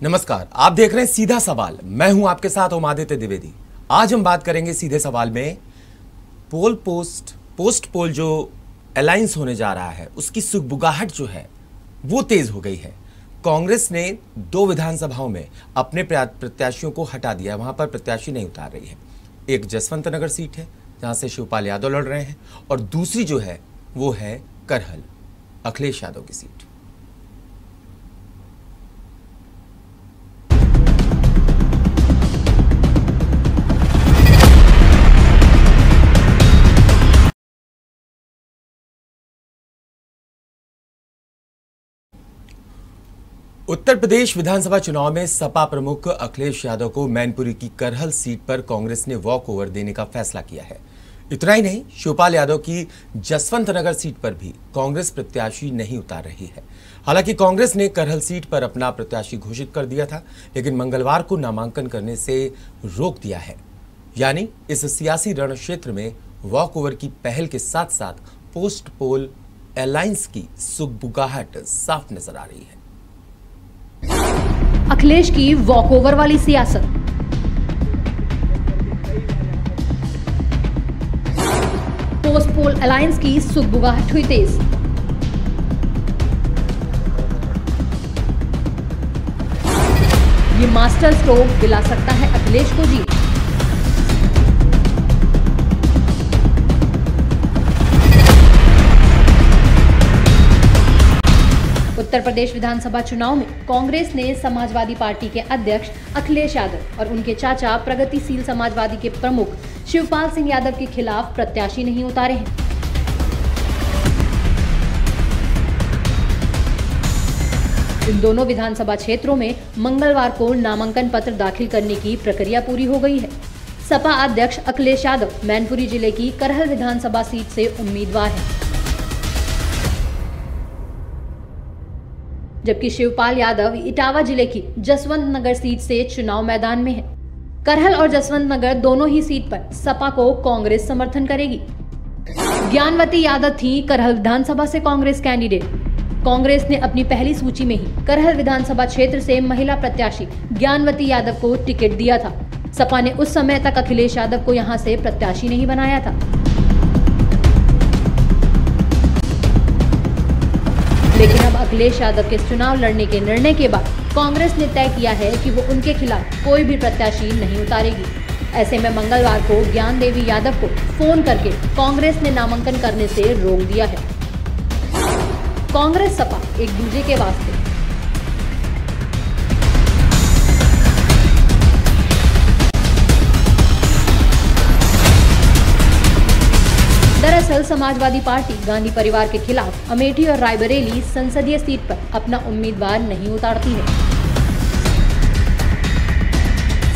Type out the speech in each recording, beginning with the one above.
नमस्कार, आप देख रहे हैं सीधा सवाल। मैं हूं आपके साथ आदित्य द्विवेदी। आज हम बात करेंगे सीधे सवाल में पोस्ट पोल जो अलायंस होने जा रहा है उसकी सुगबुगाहट जो है वो तेज हो गई है। कांग्रेस ने 2 विधानसभाओं में अपने प्रत्याशियों को हटा दिया, वहां पर प्रत्याशी नहीं उतार रही है। एक जसवंत नगर सीट है जहां से शिवपाल यादव लड़ रहे हैं और दूसरी जो है वो है करहल, अखिलेश यादव की सीट। उत्तर प्रदेश विधानसभा चुनाव में सपा प्रमुख अखिलेश यादव को मैनपुरी की करहल सीट पर कांग्रेस ने वॉक ओवर देने का फैसला किया है। इतना ही नहीं, शिवपाल यादव की जसवंत नगर सीट पर भी कांग्रेस प्रत्याशी नहीं उतार रही है। हालांकि कांग्रेस ने करहल सीट पर अपना प्रत्याशी घोषित कर दिया था, लेकिन मंगलवार को नामांकन करने से रोक दिया है। यानी इस सियासी रण क्षेत्र में वॉक ओवर की पहल के साथ साथ पोस्ट पोल अलायंस की सुगबुगाहट साफ नजर आ रही है। अखिलेश की वॉकओवर वाली सियासत। पोस्ट पोल अलायंस की सुगबुगाहट हुई तेज। ये मास्टर स्ट्रोक दिला सकता है अखिलेश को जीत। उत्तर प्रदेश विधानसभा चुनाव में कांग्रेस ने समाजवादी पार्टी के अध्यक्ष अखिलेश यादव और उनके चाचा प्रगतिशील समाजवादी के प्रमुख शिवपाल सिंह यादव के खिलाफ प्रत्याशी नहीं उतारे हैं। इन दोनों विधानसभा क्षेत्रों में मंगलवार को नामांकन पत्र दाखिल करने की प्रक्रिया पूरी हो गई है। सपा अध्यक्ष अखिलेश यादव मैनपुरी जिले की करहल विधानसभा सीट से उम्मीदवार हैं, जबकि शिवपाल यादव इटावा जिले की जसवंत नगर सीट से चुनाव मैदान में है। करहल और जसवंत नगर दोनों ही सीट पर सपा को कांग्रेस समर्थन करेगी। ज्ञानवती यादव थी करहल विधानसभा से कांग्रेस कैंडिडेट। कांग्रेस ने अपनी पहली सूची में ही करहल विधानसभा क्षेत्र से महिला प्रत्याशी ज्ञानवती यादव को टिकट दिया था। सपा ने उस समय तक अखिलेश यादव को यहां से प्रत्याशी नहीं बनाया था, लेकिन अब अखिलेश यादव के चुनाव लड़ने के निर्णय के बाद कांग्रेस ने तय किया है कि वो उनके खिलाफ कोई भी प्रत्याशी नहीं उतारेगी। ऐसे में मंगलवार को ज्ञान देवी यादव को फोन करके कांग्रेस ने नामांकन करने से रोक दिया है। कांग्रेस सपा एक दूसरे के वास्ते। दरअसल समाजवादी पार्टी गांधी परिवार के खिलाफ अमेठी और रायबरेली संसदीय सीट पर अपना उम्मीदवार नहीं उतारती है।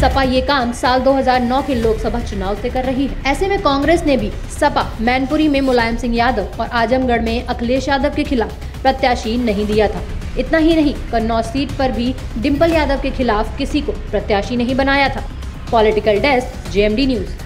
सपा ये काम साल 2009 के लोकसभा चुनाव से कर रही है। ऐसे में कांग्रेस ने भी सपा मैनपुरी में मुलायम सिंह यादव और आजमगढ़ में अखिलेश यादव के खिलाफ प्रत्याशी नहीं दिया था। इतना ही नहीं, कन्नौज सीट पर भी डिंपल यादव के खिलाफ किसी को प्रत्याशी नहीं बनाया था। Political desk, JMD news.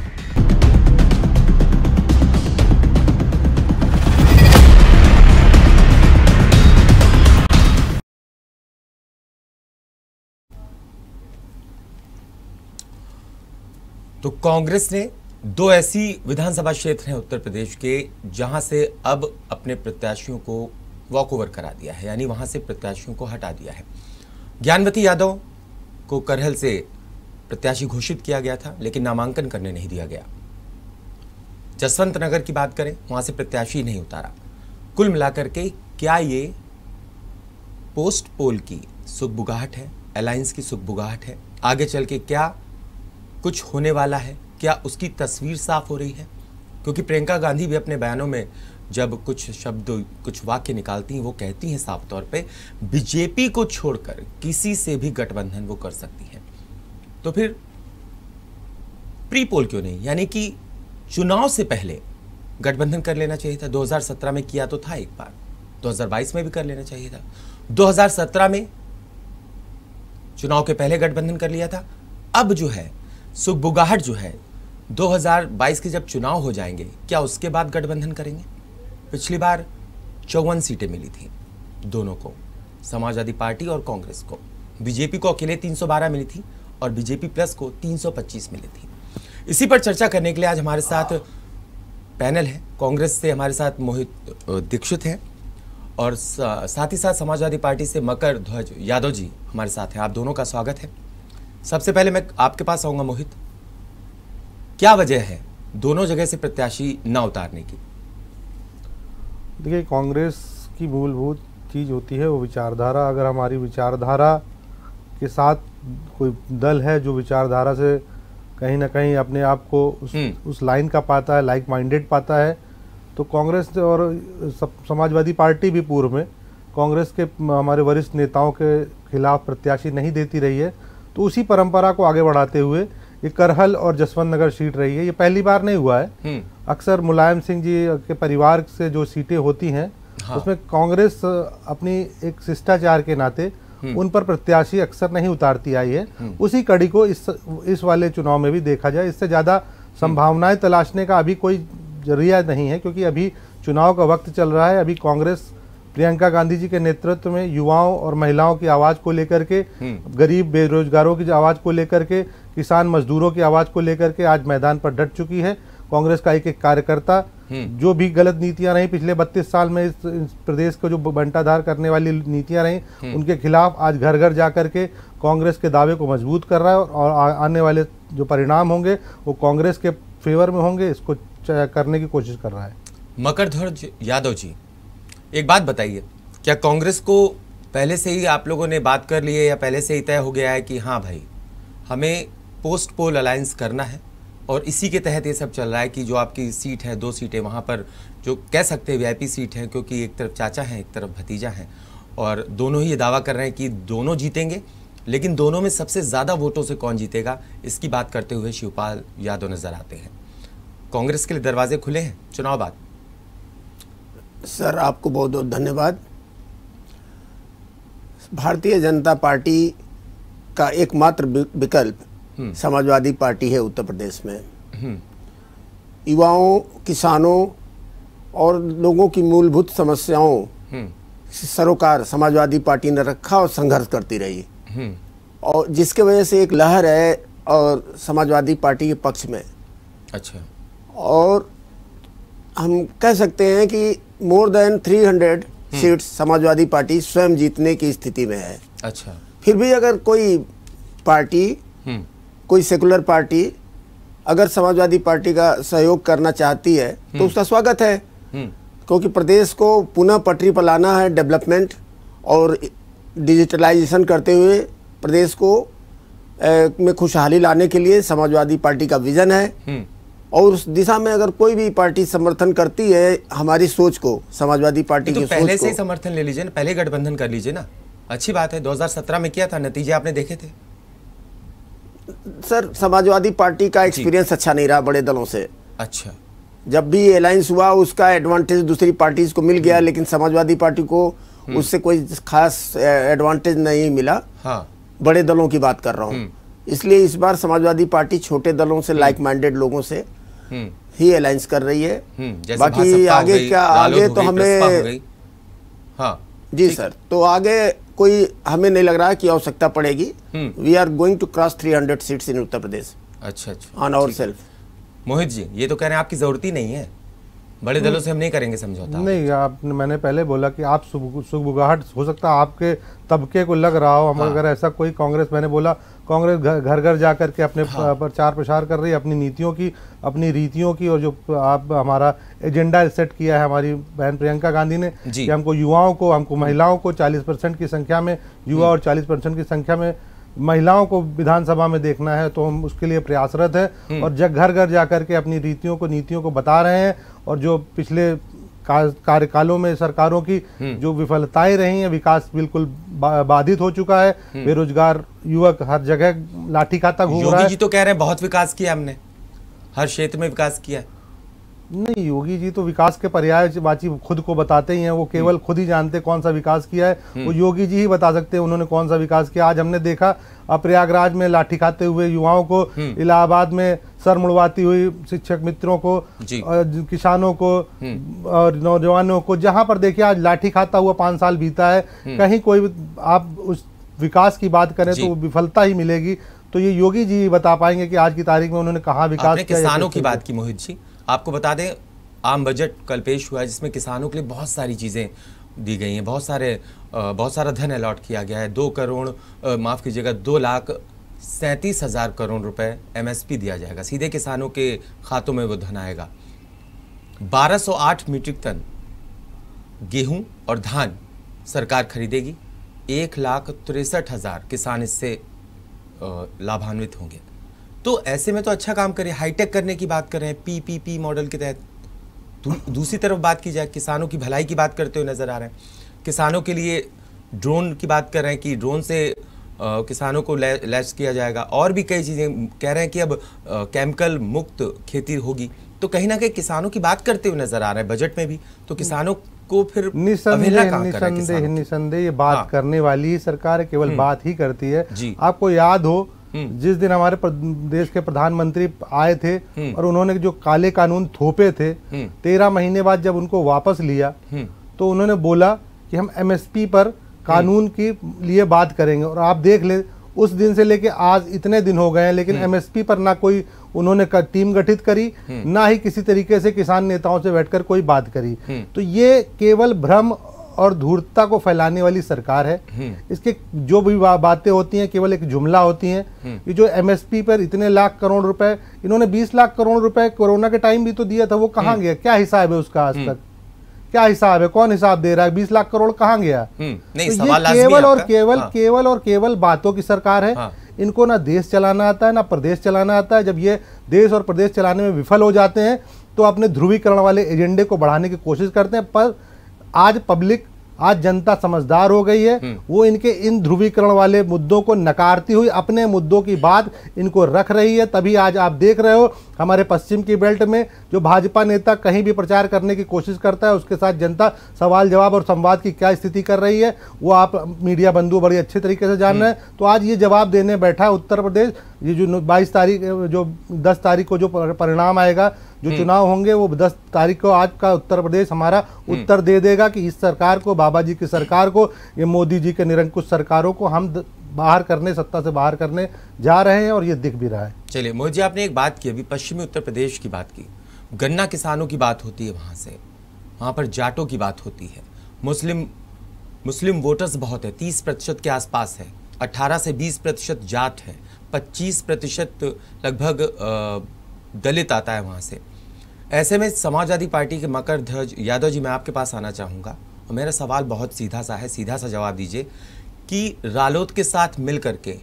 तो कांग्रेस ने 2 ऐसी विधानसभा क्षेत्र हैं उत्तर प्रदेश के जहां से अब अपने प्रत्याशियों को वॉकओवर करा दिया है, यानी वहां से प्रत्याशियों को हटा दिया है। ज्ञानवती यादव को करहल से प्रत्याशी घोषित किया गया था, लेकिन नामांकन करने नहीं दिया गया। जसवंत नगर की बात करें, वहां से प्रत्याशी नहीं उतारा। कुल मिलाकर के क्या ये पोस्ट पोल की सुगबुगाहट है, अलायंस की सुगबुगाहट है? आगे चल के क्या कुछ होने वाला है? क्या उसकी तस्वीर साफ हो रही है? क्योंकि प्रियंका गांधी भी अपने बयानों में जब कुछ शब्द, कुछ वाक्य निकालती हैं, वो कहती हैं साफ तौर पे बीजेपी को छोड़कर किसी से भी गठबंधन वो कर सकती हैं। तो फिर प्री पोल क्यों नहीं? यानी कि चुनाव से पहले गठबंधन कर लेना चाहिए था। 2017 में किया तो था एक बार, 2022 में भी कर लेना चाहिए था। 2017 में चुनाव के पहले गठबंधन कर लिया था। अब जो है सुगबुगाहट जो है 2022 के जब चुनाव हो जाएंगे, क्या उसके बाद गठबंधन करेंगे? पिछली बार 54 सीटें मिली थी दोनों को, समाजवादी पार्टी और कांग्रेस को। बीजेपी को अकेले 312 मिली थी और बीजेपी प्लस को 325 मिली थी। इसी पर चर्चा करने के लिए आज हमारे साथ पैनल है। कांग्रेस से हमारे साथ मोहित दीक्षित हैं और साथ ही साथ समाजवादी पार्टी से मकर ध्वज यादव जी हमारे साथ हैं। आप दोनों का स्वागत है। सबसे पहले मैं आपके पास आऊंगा मोहित, क्या वजह है दोनों जगह से प्रत्याशी न उतारने की? देखिए, कांग्रेस की मूलभूत चीज़ होती है वो विचारधारा। अगर हमारी विचारधारा के साथ कोई दल है जो विचारधारा से कहीं ना कहीं अपने आप को उस लाइन का पाता है, लाइक माइंडेड पाता है, तो कांग्रेस और समाजवादी पार्टी भी पूर्व में कांग्रेस के हमारे वरिष्ठ नेताओं के खिलाफ प्रत्याशी नहीं देती रही है। तो उसी परंपरा को आगे बढ़ाते हुए ये करहल और जसवंत नगर सीट रही है। ये पहली बार नहीं हुआ है। अक्सर मुलायम सिंह जी के परिवार से जो सीटें होती हैं, हाँ, उसमें कांग्रेस अपनी एक शिष्टाचार के नाते उन पर प्रत्याशी अक्सर नहीं उतारती आई है। उसी कड़ी को इस वाले चुनाव में भी देखा जाए। इससे ज़्यादा संभावनाएं तलाशने का अभी कोई जरिया नहीं है, क्योंकि अभी चुनाव का वक्त चल रहा है। अभी कांग्रेस प्रियंका गांधी जी के नेतृत्व में युवाओं और महिलाओं की आवाज़ को लेकर के, गरीब बेरोजगारों की आवाज़ को लेकर के, किसान मजदूरों की आवाज़ को लेकर के आज मैदान पर डट चुकी है। कांग्रेस का एक एक कार्यकर्ता जो भी गलत नीतियां रही पिछले 32 साल में, इस प्रदेश को जो बंटाधार करने वाली नीतियां रही, उनके खिलाफ आज घर घर जा करके कांग्रेस के दावे को मजबूत कर रहा है और आने वाले जो परिणाम होंगे वो कांग्रेस के फेवर में होंगे। इसको करने की कोशिश कर रहा है। मकर ध्वज यादव जी, एक बात बताइए, क्या कांग्रेस को पहले से ही आप लोगों ने बात कर ली है या पहले से ही तय हो गया है कि हाँ भाई हमें पोस्ट पोल अलायंस करना है और इसी के तहत ये सब चल रहा है कि जो आपकी सीट है, 2 सीटें वहाँ पर जो कह सकते हैं वीआईपी सीट है, क्योंकि एक तरफ चाचा हैं एक तरफ भतीजा हैं और दोनों ही ये दावा कर रहे हैं कि दोनों जीतेंगे, लेकिन दोनों में सबसे ज़्यादा वोटों से कौन जीतेगा इसकी बात करते हुए शिवपाल यादव नजर आते हैं। कांग्रेस के लिए दरवाजे खुले हैं चुनाव बाद। सर, आपको बहुत बहुत धन्यवाद। भारतीय जनता पार्टी का एकमात्र विकल्प समाजवादी पार्टी है उत्तर प्रदेश में। युवाओं, किसानों और लोगों की मूलभूत समस्याओं सरोकार समाजवादी पार्टी ने रखा और संघर्ष करती रही, और जिसके वजह से एक लहर है और समाजवादी पार्टी के पक्ष में। अच्छा। और हम कह सकते हैं कि more than 300 seats Samajwadi party स्वयं जीतने की स्थिति में है। अच्छा। फिर भी अगर कोई पार्टी, कोई सेकुलर पार्टी अगर समाजवादी पार्टी का सहयोग करना चाहती है तो उसका स्वागत है, क्योंकि प्रदेश को पुनः पटरी पर लाना है। डेवलपमेंट और डिजिटलाइजेशन करते हुए प्रदेश को में खुशहाली लाने के लिए समाजवादी पार्टी का विजन है, और उस दिशा में अगर कोई भी पार्टी समर्थन करती है हमारी सोच को, समाजवादी पार्टी की सोच को, पहले से ही समर्थन ले लीजिए ना, पहले गठबंधन कर लीजिए ना। अच्छी बात है, 2017 में किया था, नतीजे आपने देखे थे। सर, समाजवादी पार्टी का एक्सपीरियंस अच्छा नहीं रहा बड़े दलों से। अच्छा। जब भी अलायंस हुआ उसका एडवांटेज दूसरी पार्टीज को मिल गया, लेकिन समाजवादी पार्टी को उससे कोई खास एडवांटेज नहीं मिला। हाँ। बड़े दलों की बात कर रहा हूँ। इसलिए इस बार समाजवादी पार्टी छोटे दलों से, लाइक माइंडेड लोगों से ही अलायंस कर रही है। बाकी आगे क्या, आगे तो हमें, हाँ जी सर, तो आगे कोई हमें नहीं लग रहा है कि आवश्यकता पड़ेगी। We are going to cross 300 seats in Uttar Pradesh. अच्छा अच्छा, on our self. Mohit ji, ये तो कह रहे हैं आपकी जरूरत ही नहीं है, बड़े दलों से हम नहीं करेंगे समझौता। नहीं, आपने, मैंने पहले बोला कि आप सुगबुगाहट हो सकता है आपके तबके को लग रहा हो। हम अगर ऐसा कोई कांग्रेस, मैंने बोला कांग्रेस घर घर जा करके अपने प्रचार प्रसार कर रही है, अपनी नीतियों की, अपनी रीतियों की, और जो आप हमारा एजेंडा सेट किया है हमारी बहन प्रियंका गांधी ने कि हमको युवाओं को, हमको महिलाओं को 40% की संख्या में युवा और 40% की संख्या में महिलाओं को विधानसभा में देखना है, तो हम उसके लिए प्रयासरत है और घर घर जाकर के अपनी रीतियों को, नीतियों को बता रहे हैं। और जो पिछले कार्यकालों में सरकारों की जो विफलताएं रही हैं, विकास बिल्कुल बाधित हो चुका है। बेरोजगार युवक हर जगह लाठी खाता घूम रहा है। योगी जी तो कह रहे हैं बहुत विकास किया हमने, हर क्षेत्र में विकास किया। नहीं, योगी जी तो विकास के पर्यायवाची खुद को बताते ही हैं। वो केवल खुद ही जानते कौन सा विकास किया है, वो योगी जी ही बता सकते हैं उन्होंने कौन सा विकास किया। आज हमने देखा प्रयागराज में लाठी खाते हुए युवाओं को, इलाहाबाद में सर मुड़वाती हुई शिक्षक मित्रों को, किसानों को और नौजवानों को, जहां पर देखिए आज लाठी खाता हुआ 5 साल बीता है। कहीं कोई आप उस विकास की बात करें तो विफलता ही मिलेगी। तो ये योगी जी बता पाएंगे कि आज की तारीख में उन्होंने कहाँ विकास किया। किसानों की बात की मोहित जी, आपको बता दें आम बजट कल पेश हुआ है जिसमें किसानों के लिए बहुत सारी चीज़ें दी गई हैं, बहुत सारा धन अलॉट किया गया है। 2,37,000 करोड़ रुपए MSP दिया जाएगा, सीधे किसानों के खातों में वो धन आएगा। 1208 मीट्रिक टन गेहूं और धान सरकार खरीदेगी। 1,63,000 किसान इससे लाभान्वित होंगे। तो ऐसे में तो अच्छा काम करें, हाईटेक करने की बात कर रहे हैं PPP मॉडल के तहत। दूसरी तरफ बात की जाए, किसानों की भलाई की बात करते हुए नजर आ रहे हैं। किसानों के लिए ड्रोन की बात कर रहे हैं कि ड्रोन से किसानों को लैस किया जाएगा, और भी कई चीज़ें कह रहे हैं कि अब केमिकल मुक्त खेती होगी। तो कहीं ना कहीं किसानों की बात करते हुए नजर आ रहा है बजट में भी। तो किसानों को फिर निसंदेह ये बात करने वाली ही सरकार है, केवल बात ही करती है। आपको याद हो जिस दिन हमारे देश के प्रधानमंत्री आए थे और उन्होंने जो काले कानून थोपे थे, 13 महीने बाद जब उनको वापस लिया तो उन्होंने बोला कि हम MSP पर कानून के लिए बात करेंगे। और आप देख ले उस दिन से लेके आज इतने दिन हो गए हैं, लेकिन MSP पर ना कोई उन्होंने टीम गठित करी, ना ही किसी तरीके से किसान नेताओं से बैठकर कोई बात करी। तो ये केवल भ्रम और धूर्तता को फैलाने वाली सरकार है। इसके जो भी बातें होती हैं केवल एक जुमला होती हैं। ये जो MSP पर इतने लाख करोड़ रुपए, इन्होंने 20 लाख करोड़ रुपए कोरोना के टाइम भी तो दिया था, वो कहाँ गया? क्या हिसाब है उसका? आज तक क्या हिसाब है? कौन हिसाब दे रहा है? 20 लाख करोड़ कहाँ गया? नहीं, तो ये केवल बातों की सरकार है। इनको ना देश चलाना आता है ना प्रदेश चलाना आता है। जब ये देश और प्रदेश चलाने में विफल हो जाते हैं तो अपने ध्रुवीकरण वाले एजेंडे को बढ़ाने की कोशिश करते हैं। पर आज जनता समझदार हो गई है, वो इनके इन ध्रुवीकरण वाले मुद्दों को नकारती हुई अपने मुद्दों की बात इनको रख रही है। तभी आज आप देख रहे हो हमारे पश्चिम की बेल्ट में जो भाजपा नेता कहीं भी प्रचार करने की कोशिश करता है, उसके साथ जनता सवाल जवाब और संवाद की क्या स्थिति कर रही है वो आप मीडिया बंधु बड़ी अच्छे तरीके से जान रहे हैं। तो आज ये जवाब देने बैठा है उत्तर प्रदेश। ये जो 10 तारीख को जो परिणाम आएगा, जो चुनाव होंगे, वो 10 तारीख को आज का उत्तर प्रदेश हमारा उत्तर दे देगा कि इस सरकार को, बाबा जी की सरकार को, ये मोदी जी के निरंकुश सरकारों को हम सत्ता से बाहर करने जा रहे हैं, और ये दिख भी रहा है। चलिए मोदी जी, आपने एक बात की, अभी पश्चिमी उत्तर प्रदेश की बात की, गन्ना किसानों की बात होती है, वहां पर जाटों की बात होती है, मुस्लिम वोटर्स बहुत है, 30% के आसपास है, 18 से 20% जाट है, 25% लगभग दलित आता है वहां से। ऐसे में समाजवादी पार्टी के मकरध्वज यादव जी, मैं आपके पास आना चाहूंगा और मेरा सवाल बहुत सीधा सा है, सीधा सा जवाब दीजिए कि रालोद के साथ मिलकर के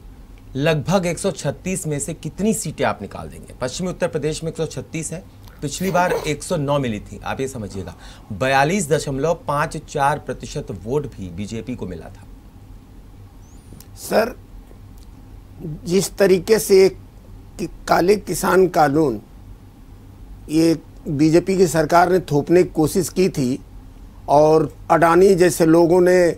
लगभग 136 में से कितनी सीटें आप निकाल देंगे? पश्चिमी उत्तर प्रदेश में 136 है, पिछली बार 109 मिली थी, आप ये समझिएगा। 42.54% वोट भी बीजेपी को मिला था। सर, जिस तरीके से काले किसान कानून ये बीजेपी की सरकार ने थोपने की कोशिश की थी, और अडानी जैसे लोगों ने,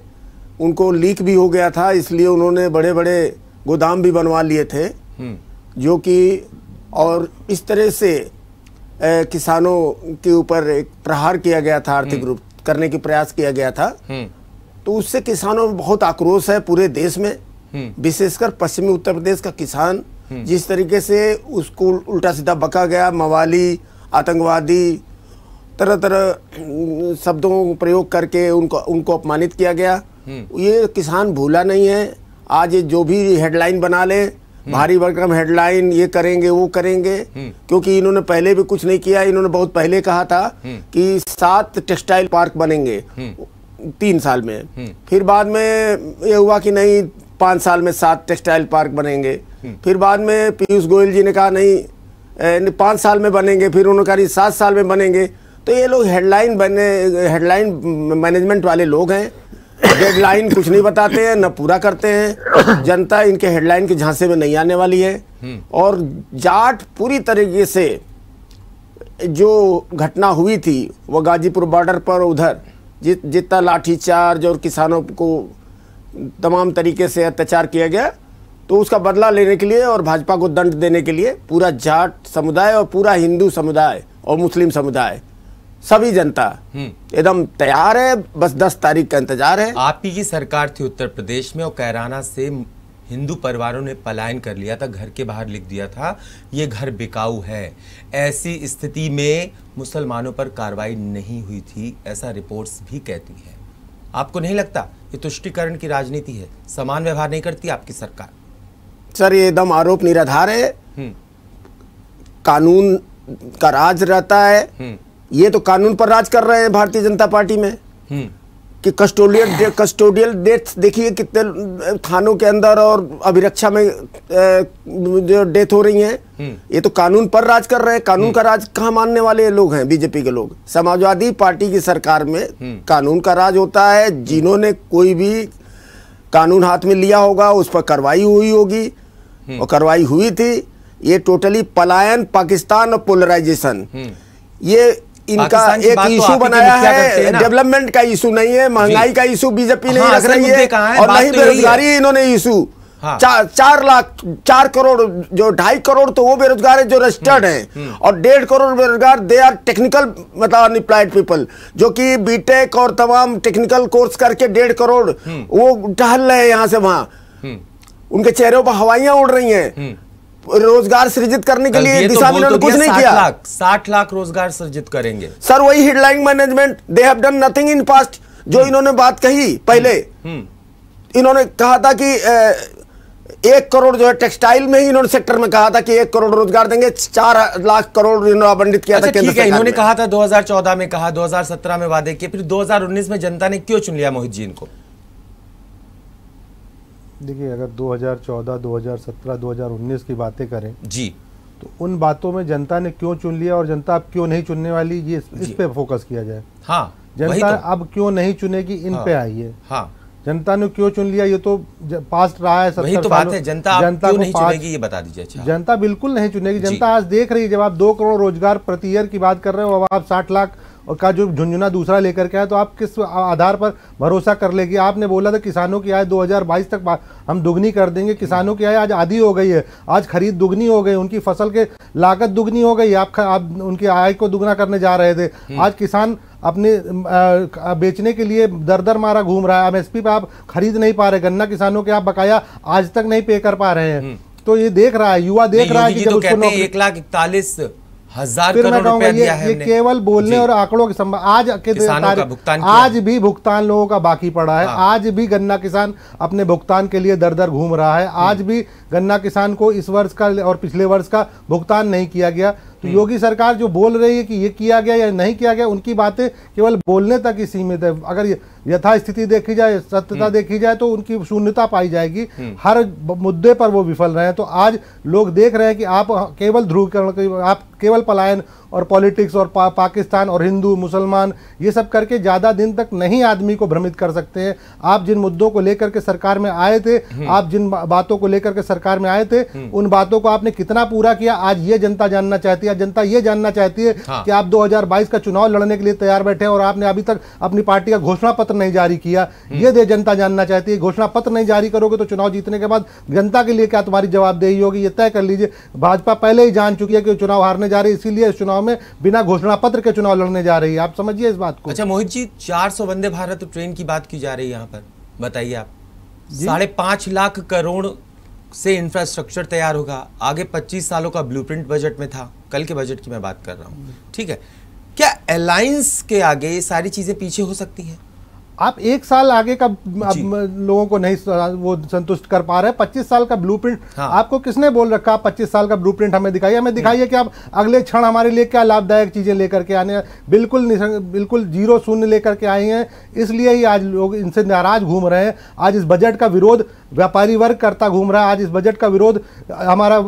उनको लीक भी हो गया था, इसलिए उन्होंने बड़े बड़े गोदाम भी बनवा लिए थे, जो कि, और इस तरह से किसानों के ऊपर एक प्रहार किया गया था, आर्थिक रूप करने की प्रयास किया गया था। तो उससे किसानों में बहुत आक्रोश है पूरे देश में, विशेषकर पश्चिमी उत्तर प्रदेश का किसान। जिस तरीके से उसको उल्टा सीधा बका गया, मवाली, आतंकवादी, तरह तरह शब्दों प्रयोग करके उनको अपमानित किया गया, ये किसान भूला नहीं है। आज ये जो भी हेडलाइन बना ले, भारी भरकम हेडलाइन, ये करेंगे वो करेंगे, क्योंकि इन्होंने पहले भी कुछ नहीं किया। इन्होंने बहुत पहले कहा था कि 7 टेक्सटाइल पार्क बनेंगे 3 साल में, फिर बाद में ये हुआ कि नहीं 5 साल में 7 टेक्सटाइल पार्क बनेंगे, फिर बाद में पीयूष गोयल जी ने कहा नहीं 5 साल में बनेंगे, फिर उन्होंने कहा 7 साल में बनेंगे। तो ये लोग हेडलाइन मैनेजमेंट वाले लोग हैं, डेडलाइन कुछ नहीं बताते हैं, न पूरा करते हैं। जनता इनके हेडलाइन के झांसे में नहीं आने वाली है। और जाट पूरी तरीके से जो घटना हुई थी वो गाजीपुर बॉर्डर पर, उधर जितना लाठीचार्ज और किसानों को तमाम तरीके से अत्याचार किया गया, तो उसका बदला लेने के लिए और भाजपा को दंड देने के लिए पूरा जाट समुदाय और पूरा हिंदू समुदाय और मुस्लिम समुदाय सभी जनता एकदम तैयार है, बस 10 तारीख का इंतजार है। आप ही की सरकार थी उत्तर प्रदेश में और कैराना से हिंदू परिवारों ने पलायन कर लिया था, घर के बाहर लिख दिया था ये घर बिकाऊ है। ऐसी स्थिति में मुसलमानों पर कार्रवाई नहीं हुई थी, ऐसा रिपोर्ट्स भी कहती है। आपको नहीं लगता ये तुष्टीकरण की राजनीति है, समान व्यवहार नहीं करती आपकी सरकार? सर ये एकदम आरोप निराधार है। कानून का राज रहता है, ये तो कानून पर राज कर रहे हैं भारतीय जनता पार्टी में कि कस्टोडियल डेथ देखिए कितने थानों के अंदर और अभिरक्षा में जो डेथ हो रही हैं, ये तो कानून पर राज कर रहे हैं। कानून का राज कहाँ मानने वाले लोग हैं? बीजेपी के लोग। समाजवादी पार्टी की सरकार में कानून का राज होता है। जिन्होंने कोई भी कानून हाथ में लिया होगा उस पर कार्रवाई हुई होगी, और कार्रवाई हुई थी। ये टोटली पलायन, पाकिस्तान और पोलराइजेशन, ये इनका एक इशू बनाया है। डेवलपमेंट का इशू नहीं है, महंगाई का इशू बीजेपी नहीं रख रही है, और नहीं बेरोजगारी इन्होंने इशू। 4 करोड़ जो 2.5 करोड़ तो वो बेरोजगार है जो रजिस्टर्ड हैं, और 1.5 करोड़ बेरोजगार दे आर टेक्निकल मतलब अनएम्प्लॉयड पीपल, जो कि बीटेक और तमाम टेक्निकल कोर्स करके 1.5 करोड़ वो टहल रहे हैं यहाँ से वहां। उनके चेहरों पर हवाइयां उड़ रही हैं। रोजगार सृजित करने के लिए दिशा में इन्होंने कुछ नहीं किया। 60 लाख रोजगार सृजित करेंगे। सर वही headline management, they have done nothing in past. जो इन्होंने बात कही पहले, इन्होंने कहा था कि 1 करोड़ जो है टेक्सटाइल में ही इन्होंने सेक्टर में कहा था कि 1 करोड़ रोजगार देंगे। 4 लाख करोड़ इन्होंने आवंटित किया था केंद्र सरकार। इन्होंने कहा था 2014 में, कहा 2017 में वादे किए, फिर 2019 में जनता ने क्यों चुन लिया मोहित जी इनको? देखिए, अगर 2014, 2017, 2019 की बातें करें जी, तो उन बातों में जनता ने क्यों चुन लिया और जनता अब क्यों नहीं चुनने वाली, ये इस पे फोकस किया जाए। हाँ, जनता अब क्यों नहीं चुनेगी, इन पे आई है। हाँ, जनता ने क्यों चुन लिया, ये तो पास्ट रहा है 70 तो बात है। जनता क्यों नहीं चुनेगी ये बता दीजिए। अच्छा, जनता बिल्कुल नहीं चुनेगी। जनता आज देख रही है, जब आप 2 करोड़ रोजगार प्रति ईयर की बात कर रहे हो, अब आप 60 लाख और का जो झुंझुना दूसरा लेकर के आए, तो आप किस आधार पर भरोसा कर लेगी? आपने बोला था किसानों की आय 2022 तक हम दुगनी कर देंगे। किसानों की आय आज आधी हो गई है, आज खरीद दुगनी हो गई, उनकी फसल के लागत दुगनी हो गई। आप उनकी आय को दुगना करने जा रहे थे। आज किसान अपने बेचने के लिए दर मारा घूम रहा है। एमएसपी पे आप खरीद नहीं पा रहे, गन्ना किसानों के आप बकाया आज तक नहीं पे कर पा रहे हैं। तो ये देख रहा है, युवा देख रहा है कि जब उसको 1,41,000 फिर मैं करोड़ रुपया दिया ये केवल बोलने और आंकड़ों के आज के आज भी भुगतान लोगों का बाकी पड़ा है। आज भी गन्ना किसान अपने भुगतान के लिए दर घूम रहा है। आज भी गन्ना किसान को इस वर्ष का और पिछले वर्ष का भुगतान नहीं किया गया। तो योगी सरकार जो बोल रही है कि ये किया गया या नहीं किया गया, उनकी बातें केवल बोलने तक ही सीमित है। अगर यथास्थिति देखी जाए, सत्यता देखी जाए, तो उनकी शून्यता पाई जाएगी। हर मुद्दे पर वो विफल रहे हैं। तो आज लोग देख रहे हैं कि आप केवल ध्रुवीकरण, आप केवल पलायन और पॉलिटिक्स और पाकिस्तान और हिंदू मुसलमान ये सब करके ज़्यादा दिन तक नहीं आदमी को भ्रमित कर सकते हैं। आप जिन मुद्दों को लेकर के सरकार में आए थे, आप जिन बातों को लेकर के सरकार में आए थे, उन बातों को आपने कितना पूरा किया, आज ये जनता जानना चाहती है। जनता ये जानना चाहती है कि आप 2022 का चुनाव लड़ने के लिए तैयार बैठे हैं और आपने अभी तक अपनी पार्टी का घोषणा पत्र नहीं जारी किया। ये जनता जानना चाहती है। घोषणा पत्र नहीं जारी करोगे तो चुनाव जीतने के बाद जनता के लिए क्या तुम्हारी जवाबदेही होगी, ये तय कर लीजिए। भाजपा पहले ही जान चुकी है कि चुनाव हारने जा रही है, इसीलिए इस चुनाव में बिना घोषणा पत्र के चुनाव लड़ने जा रही है। आप समझिए इस बात को। अच्छा मोहित जी, 400 वंदे भारत ट्रेन की बात की जा रही है यहाँ पर, बताइए आप। 5.5 लाख करोड़ से इंफ्रास्ट्रक्चर तैयार होगा। आगे 25 सालों का ब्लूप्रिंट बजट में था, कल के बजट की मैं बात कर रहा हूँ, ठीक है। क्या अलायंस के आगे ये सारी चीजें पीछे हो सकती हैं? आप 1 साल आगे का लोगों को नहीं वो संतुष्ट कर पा रहे हैं। 25 साल का ब्लूप्रिंट आपको किसने बोल रखा? 25 साल का ब्लूप्रिंट हमें दिखाइए। हमें दिखाइए कि आप अगले क्षण हमारे लिए क्या लाभदायक चीजें लेकर के आने। बिल्कुल 0 शून्य लेकर के आए हैं। इसलिए ही आज लोग इनसे नाराज घूम रहे हैं। आज इस बजट का विरोध व्यापारी वर्ग करता घूम रहा है। आज इस बजट का विरोध हमारा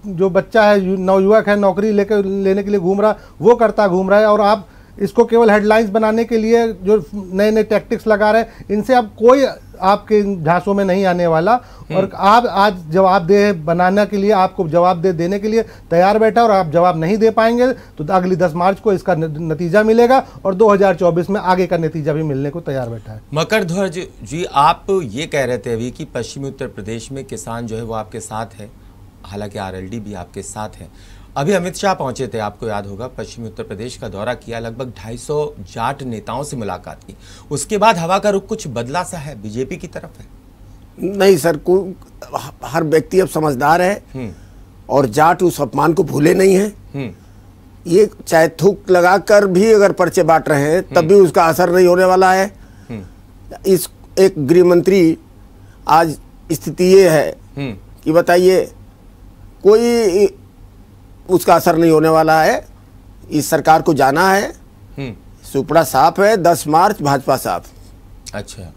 जो बच्चा है, नवयुवक है, नौकरी लेने के लिए घूम रहा, वो करता घूम रहा है। और आप इसको केवल हेडलाइंस बनाने के लिए जो नए नए टैक्टिक्स लगा रहे हैं, इनसे अब कोई आपके झांसों में नहीं आने वाला। और आप आज जवाबदेह बनाने के लिए, आपको जवाबदेह देने के लिए तैयार बैठा, और आप जवाब नहीं दे पाएंगे तो अगली 10 मार्च को इसका नतीजा मिलेगा और 2024 में आगे का नतीजा भी मिलने को तैयार बैठा है। मकर ध्वज जी, आप ये कह रहे थे अभी कि पश्चिमी उत्तर प्रदेश में किसान जो है वो आपके साथ है, हालांकि आरएलडी भी आपके साथ है। अभी अमित शाह पहुंचे थे, आपको याद होगा, पश्चिमी उत्तर प्रदेश का दौरा किया, लगभग 250 जाट नेताओं से मुलाकात की। उसके बाद हवा का रुख कुछ बदला सा है, बीजेपी की तरफ है? नहीं सर, हर व्यक्ति अब समझदार है और जाट उस अपमान को भूले नहीं है। ये चाहे थूक लगाकर भी अगर पर्चे बांट रहे हैं तब भी उसका असर नहीं होने वाला है। इस एक गृह मंत्री, आज स्थिति ये है कि बताइए, कोई उसका असर नहीं होने वाला है। इस सरकार को जाना है, सुपड़ा साफ है, 10 मार्च भाजपा साफ। अच्छा,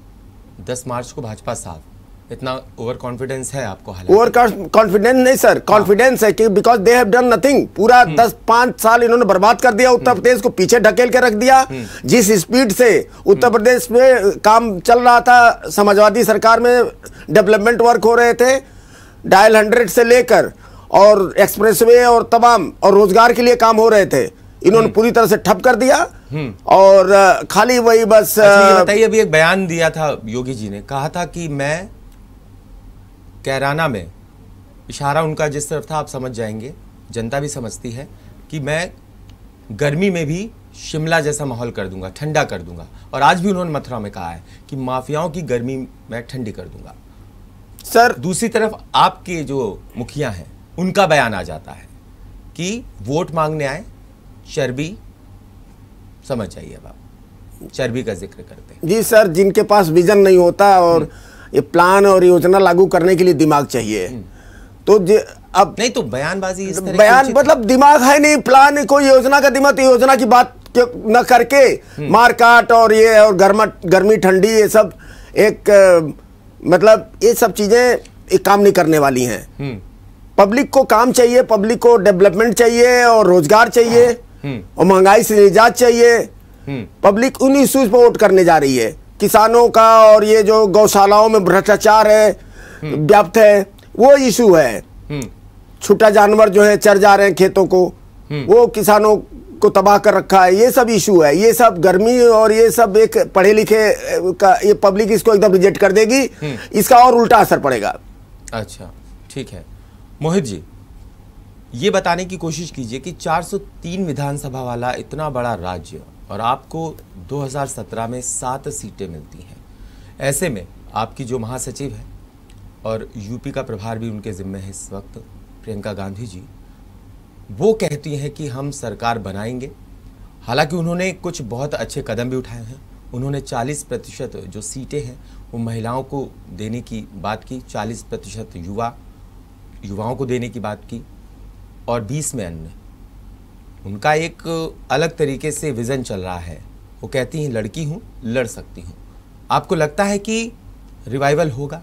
10 मार्च को भाजपा साफ, इतना ओवर कॉन्फिडेंस है आपको? ओवर कॉन्फिडेंस नहीं सर, कॉन्फिडेंस है कि because they have done nothing. पूरा 10-5 साल इन्होंने बर्बाद कर दिया, उत्तर प्रदेश को पीछे ढकेल के रख दिया। जिस स्पीड से उत्तर प्रदेश में काम चल रहा था, समाजवादी सरकार में डेवलपमेंट वर्क हो रहे थे, डायल 100 से लेकर और एक्सप्रेसवे और तमाम और रोजगार के लिए काम हो रहे थे, इन्होंने पूरी तरह से ठप कर दिया। और खाली वही बस। बताइए, अभी एक बयान दिया था योगी जी ने, कहा था कि मैं कैराना में, इशारा उनका जिस तरफ था आप समझ जाएंगे, जनता भी समझती है, कि मैं गर्मी में भी शिमला जैसा माहौल कर दूंगा, ठंडा कर दूंगा। और आज भी उन्होंने मथुरा में कहा है कि माफियाओं की गर्मी मैं ठंडी कर दूंगा। सर दूसरी तरफ आपके जो मुखिया हैं उनका बयान आ जाता है कि वोट मांगने आए, चर्बी, समझ जाइए अब आप, चर्बी का जिक्र करते हैं। जी सर, जिनके पास विजन नहीं होता और ये प्लान और योजना लागू करने के लिए दिमाग चाहिए, तो अब नहीं तो बयानबाजी इस तरह बयान मतलब दिमाग है नहीं, प्लान, कोई योजना का दिमाग, योजना की बात न करके मारकाट और ये और गर्मी ठंडी, ये सब एक मतलब ये सब चीजें एक काम नहीं करने वाली हैं। पब्लिक को काम चाहिए, पब्लिक को डेवलपमेंट चाहिए और रोजगार चाहिए और महंगाई से निजात चाहिए। पब्लिक उन इश्यूज पर वोट करने जा रही है। किसानों का और ये जो गौशालाओं में भ्रष्टाचार है, व्याप्त है, वो इशू है। छूटा जानवर जो है चर जा रहे हैं खेतों को, वो किसानों को तबाह कर रखा है, ये सब इशू है। ये सब गर्मी और ये सब एक पढ़े लिखे का, ये पब्लिक इसको एकदम रिजेक्ट कर देगी, इसका और उल्टा असर पड़ेगा। अच्छा, ठीक है। मोहित जी, ये बताने की कोशिश कीजिए कि 403 विधानसभा वाला इतना बड़ा राज्य और आपको 2017 में 7 सीटें मिलती हैं। ऐसे में आपकी जो महासचिव है और यूपी का प्रभार भी उनके जिम्मे है इस वक्त, प्रियंका गांधी जी, वो कहती हैं कि हम सरकार बनाएंगे। हालांकि उन्होंने कुछ बहुत अच्छे कदम भी उठाए हैं। उन्होंने 40% जो सीटें हैं वो महिलाओं को देने की बात की, 40% युवाओं को देने की बात की और 20 में अन्य। उनका एक अलग तरीके से विजन चल रहा है। वो कहती हैं लड़की हूँ, लड़ सकती हूँ। आपको लगता है कि रिवाइवल होगा,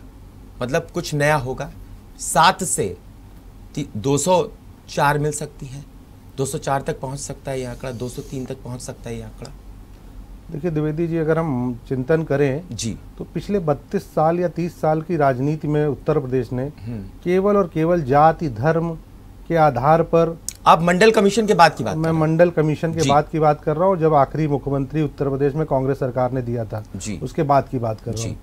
मतलब कुछ नया होगा? 7 से 204 मिल सकती है, 204 तक पहुँच सकता है ये आंकड़ा, 203 तक पहुँच सकता है ये आंकड़ा। देखिए द्विवेदी जी, अगर हम चिंतन करें जी तो पिछले 32 साल या 30 साल की राजनीति में उत्तर प्रदेश ने केवल और केवल जाति धर्म के आधार पर, आप मंडल कमीशन के बाद की बात, मैं मंडल कमीशन के बाद की बात कर रहा हूँ, जब आखिरी मुख्यमंत्री उत्तर प्रदेश में कांग्रेस सरकार ने दिया था उसके बाद की बात कर रहा हूँ।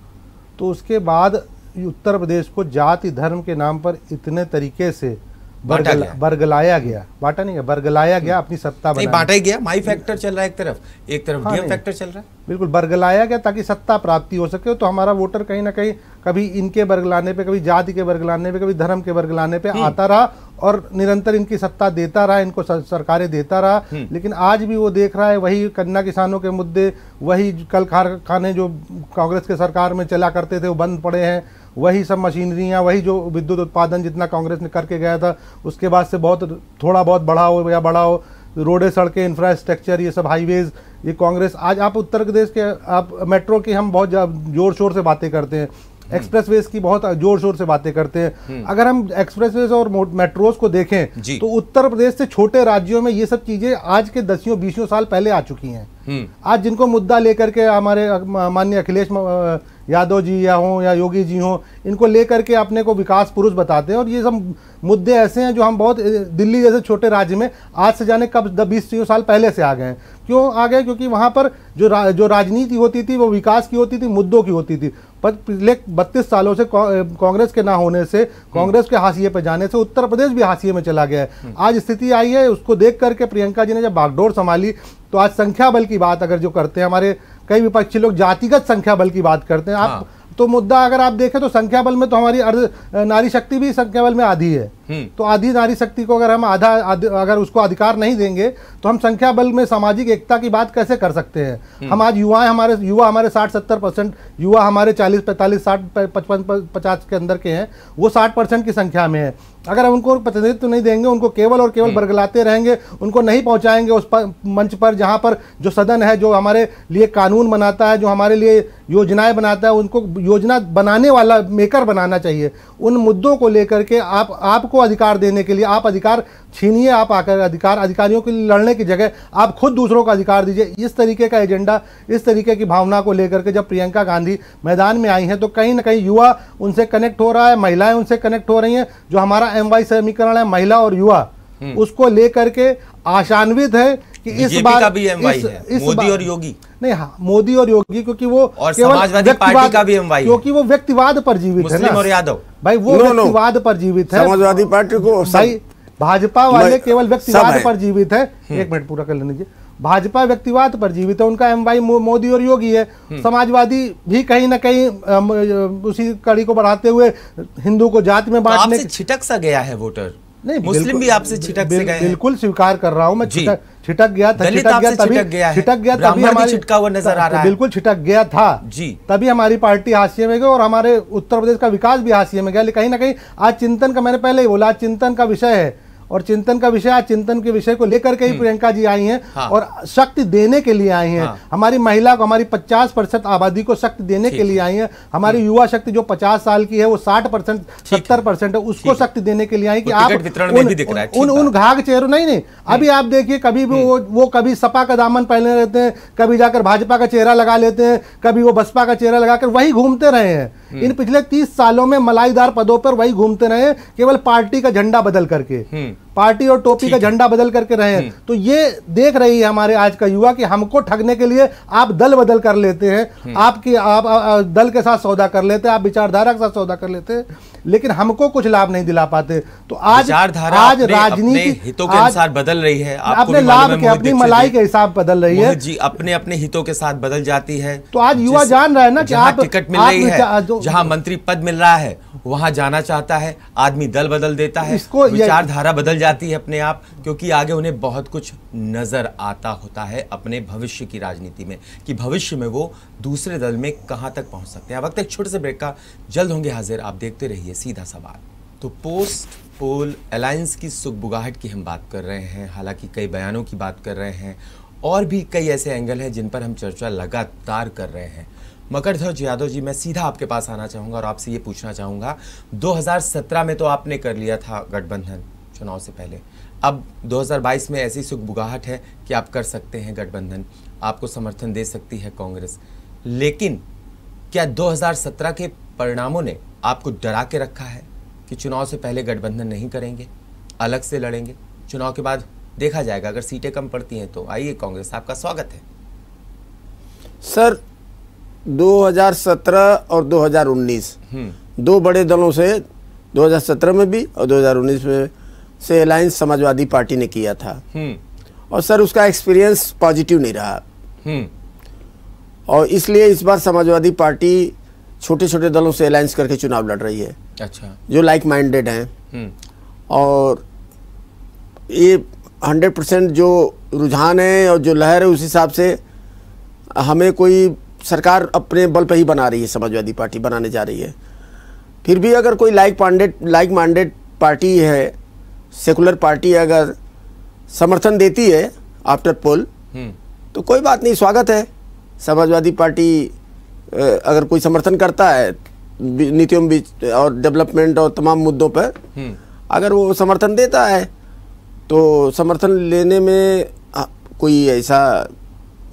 तो उसके बाद उत्तर प्रदेश को जाति धर्म के नाम पर इतने तरीके से बरगलाया गया, बांटा नहीं गया, बरगलाया गया, अपनी सत्ता नहीं बांटा ही गया। माई फैक्टर चल रहा है एक तरफ डीएम फैक्टर चल रहा है, बिल्कुल बरगलाया गया ताकि सत्ता प्राप्ति हो सके। तो हमारा वोटर कहीं ना कहीं कभी इनके बरगलाने पे, कभी जाति के बरगलाने पे, कभी धर्म के बरगलाने पे आता रहा और निरंतर इनकी सत्ता देता रहा, इनको सरकारें देता रहा। लेकिन आज भी वो देख रहा है वही गन्ना किसानों के मुद्दे, वही कल कारखाने जो कांग्रेस के सरकार में चला करते थे वो बंद पड़े हैं, वही सब मशीनरियाँ, वही जो विद्युत उत्पादन जितना कांग्रेस ने करके गया था उसके बाद से थोड़ा बहुत बढ़ा हो या बढ़ा हो, रोडें सड़कें इंफ्रास्ट्रक्चर ये सब हाईवेज, ये कांग्रेस। आज आप उत्तर प्रदेश के, आप मेट्रो की हम बहुत जोर शोर से बातें करते हैं, एक्सप्रेसवेज की बहुत जोर शोर से बातें करते हैं। अगर हम एक्सप्रेसवेज और मेट्रोज को देखें तो उत्तर प्रदेश से छोटे राज्यों में ये सब चीजें आज के 10-20 साल पहले आ चुकी हैं। आज जिनको मुद्दा लेकर के हमारे माननीय अखिलेश यादव जी या हों या योगी जी हों, इनको लेकर के अपने को विकास पुरुष बताते हैं, और ये सब मुद्दे ऐसे हैं जो हम बहुत दिल्ली जैसे छोटे राज्य में आज से जाने कब 20-30 साल पहले से आ गए हैं। क्यों आ गए? क्योंकि वहाँ पर जो राजनीति होती थी वो विकास की होती थी, मुद्दों की होती थी। पर पिछले 32 सालों से कांग्रेस के ना होने से, कांग्रेस के हाशिए पर जाने से उत्तर प्रदेश भी हाशिए में चला गया है। आज स्थिति आई है, उसको देख करके प्रियंका जी ने जब बागडोर संभाली, तो आज संख्या बल की बात अगर जो करते हैं, हमारे कई विपक्षी लोग जातिगत संख्या बल की बात करते हैं। आप तो मुद्दा अगर आप देखें तो संख्या बल में तो हमारी नारी शक्ति भी संख्या बल में आधी है। तो आधी नारी शक्ति को अगर हम अगर उसको अधिकार नहीं देंगे तो हम संख्या बल में सामाजिक एकता की बात कैसे कर सकते हैं? हम आज युवा हमारे 60-70% युवा हमारे 40-45-60-55-50 के अंदर के हैं, वो 60% की संख्या में है। अगर हम उनको प्रतिनिधित्व नहीं देंगे, उनको केवल और केवल बरगलाते रहेंगे, उनको नहीं पहुंचाएंगे उस मंच पर जहां पर जो सदन है, जो हमारे लिए कानून बनाता है, जो हमारे लिए योजनाएं बनाता है, उनको योजना बनाने वाला मेकर बनाना चाहिए। उन मुद्दों को लेकर के आपको अधिकार देने के लिए आप अधिकार छीनिए, आप आकर अधिकारियों के लिए लड़ने की जगह आप खुद दूसरों का अधिकार दीजिए। इस तरीके का एजेंडा, इस तरीके की भावना को लेकर के जब प्रियंका गांधी मैदान में आई हैं, तो कहीं ना कहीं युवा उनसे कनेक्ट हो रहा है, महिलाएं उनसे कनेक्ट हो रही हैं। जो हमारा MY समीकरण है महिला और युवा, उसको लेकर के आशान्वित है कि इस बार भी MY है, मोदी और योगी नहीं, हाँ मोदी और योगी, क्योंकि वो और समाजवादी पार्टी का भी MY है, क्योंकि वो व्यक्तिवाद पर जीवित है ना, और यादव भाई वो व्यक्तिवाद पर जीवित है। समाजवादी पार्टी को भाई भाजपा वाले केवल व्यक्तिवाद पर जीवित है। एक मिनट पूरा कर लेने दीजिए। भाजपा व्यक्तिवाद पर जीवित है, उनका MY मोदी और योगी है। समाजवादी भी कहीं ना कहीं उसी कड़ी को बढ़ाते हुए हिंदू को जाति में बांटने छिटक सा गया है वोटर। नहीं, मुस्लिम भी आपसे छिटक से गए। बिल्कुल स्वीकार कर रहा हूं मैं, छिटक गया था, तभी हमारी छिटका हुआ नजर आ रहा है। बिल्कुल छिटक गया था जी, तभी हमारी पार्टी हाशिए में गई और हमारे उत्तर प्रदेश का विकास भी हाशिए में गया। लेकिन कहीं ना कहीं आज चिंतन का, मैंने पहले ही बोला, आज चिंतन का विषय है, और चिंतन का विषय, आज चिंतन के विषय को लेकर के ही प्रियंका जी आई हैं। हाँ। और शक्ति देने के लिए आई हैं। हाँ। हमारी महिला को, हमारी 50% आबादी को शक्ति देने के लिए आई हैं। हमारी युवा शक्ति जो 50 साल की है, वो 60% 70% है, उसको शक्ति देने के लिए आई कि आप उन घाघ चेहरों नहीं अभी आप देखिए, कभी भी वो कभी सपा का दामन पहने रहते हैं, कभी जाकर भाजपा का चेहरा लगा लेते हैं, कभी वो बसपा का चेहरा लगाकर वही घूमते रहे हैं। इन पिछले 30 सालों में मलाईदार पदों पर वही घूमते रहे, केवल पार्टी का झंडा बदल करके, पार्टी और टोपी का झंडा बदल करके रहे हैं। तो ये देख रही है हमारे आज का युवा कि हमको ठगने के लिए आप दल बदल कर लेते हैं, आप दल के साथ सौदा कर लेते हैं, आप विचारधारा के साथ सौदा कर लेते हैं, लेकिन हमको कुछ लाभ नहीं दिला पाते। तो आज राजनीति हितों के अनुसार बदल रही है, अपने लाभ के, अपनी मलाई के हिसाब बदल रही है जी, अपने हितों के साथ बदल जाती है। तो आज युवा जान रहा है ना कि आप टिकट मिल रही है, जहां मंत्री पद मिल रहा है वहां जाना चाहता है आदमी, दल बदल देता है, विचारधारा बदल जाती है अपने आप, क्योंकि आगे उन्हें बहुत कुछ नजर आता होता है अपने भविष्य की राजनीति में, कि भविष्य में वो दूसरे दल में कहां तक पहुंच सकते हैं। वक्त एक छोटे से ब्रेक का, जल्द होंगे हाजिर, आप देखते रहिए सीधा सवाल। तो पोस्ट पोल अलायंस की सुगबुगाहट की हम बात कर रहे हैं, हालांकि कई बयानों की बात कर रहे हैं, और भी कई ऐसे एंगल हैं जिन पर हम चर्चा लगातार कर रहे हैं। मकरध्वज यादव जी, मैं सीधा आपके पास आना चाहूंगा और आपसे ये पूछना चाहूंगा, 2017 में तो आपने कर लिया था गठबंधन चुनाव से पहले, अब 2022 में ऐसी सुगबुगाहट है कि आप कर सकते हैं गठबंधन, आपको समर्थन दे सकती है कांग्रेस, लेकिन क्या 2017 के परिणामों ने आपको डरा के रखा है कि चुनाव से पहले गठबंधन नहीं करेंगे, अलग से लड़ेंगे, चुनाव के बाद देखा जाएगा, अगर सीटें कम पड़ती हैं तो आइए कांग्रेस, आपका स्वागत है। सर 2017 और 2019 दो बड़े दलों से, 2017 में भी और 2019 में से अलायंस समाजवादी पार्टी ने किया था, और सर उसका एक्सपीरियंस पॉजिटिव नहीं रहा, और इसलिए इस बार समाजवादी पार्टी छोटे छोटे दलों से अलायंस करके चुनाव लड़ रही है। अच्छा, जो लाइक माइंडेड हैं, और ये 100% जो रुझान है और जो लहर है उस हिसाब से हमें कोई सरकार अपने बल पर ही बना रही है, समाजवादी पार्टी बनाने जा रही है। फिर भी अगर कोई लाइक माइंडेड पार्टी है, सेकुलर पार्टी अगर समर्थन देती है आफ्टर पोल, तो कोई बात नहीं, स्वागत है। समाजवादी पार्टी अगर कोई समर्थन करता है नीतियों और डेवलपमेंट और तमाम मुद्दों पर, अगर वो समर्थन देता है तो समर्थन लेने में कोई ऐसा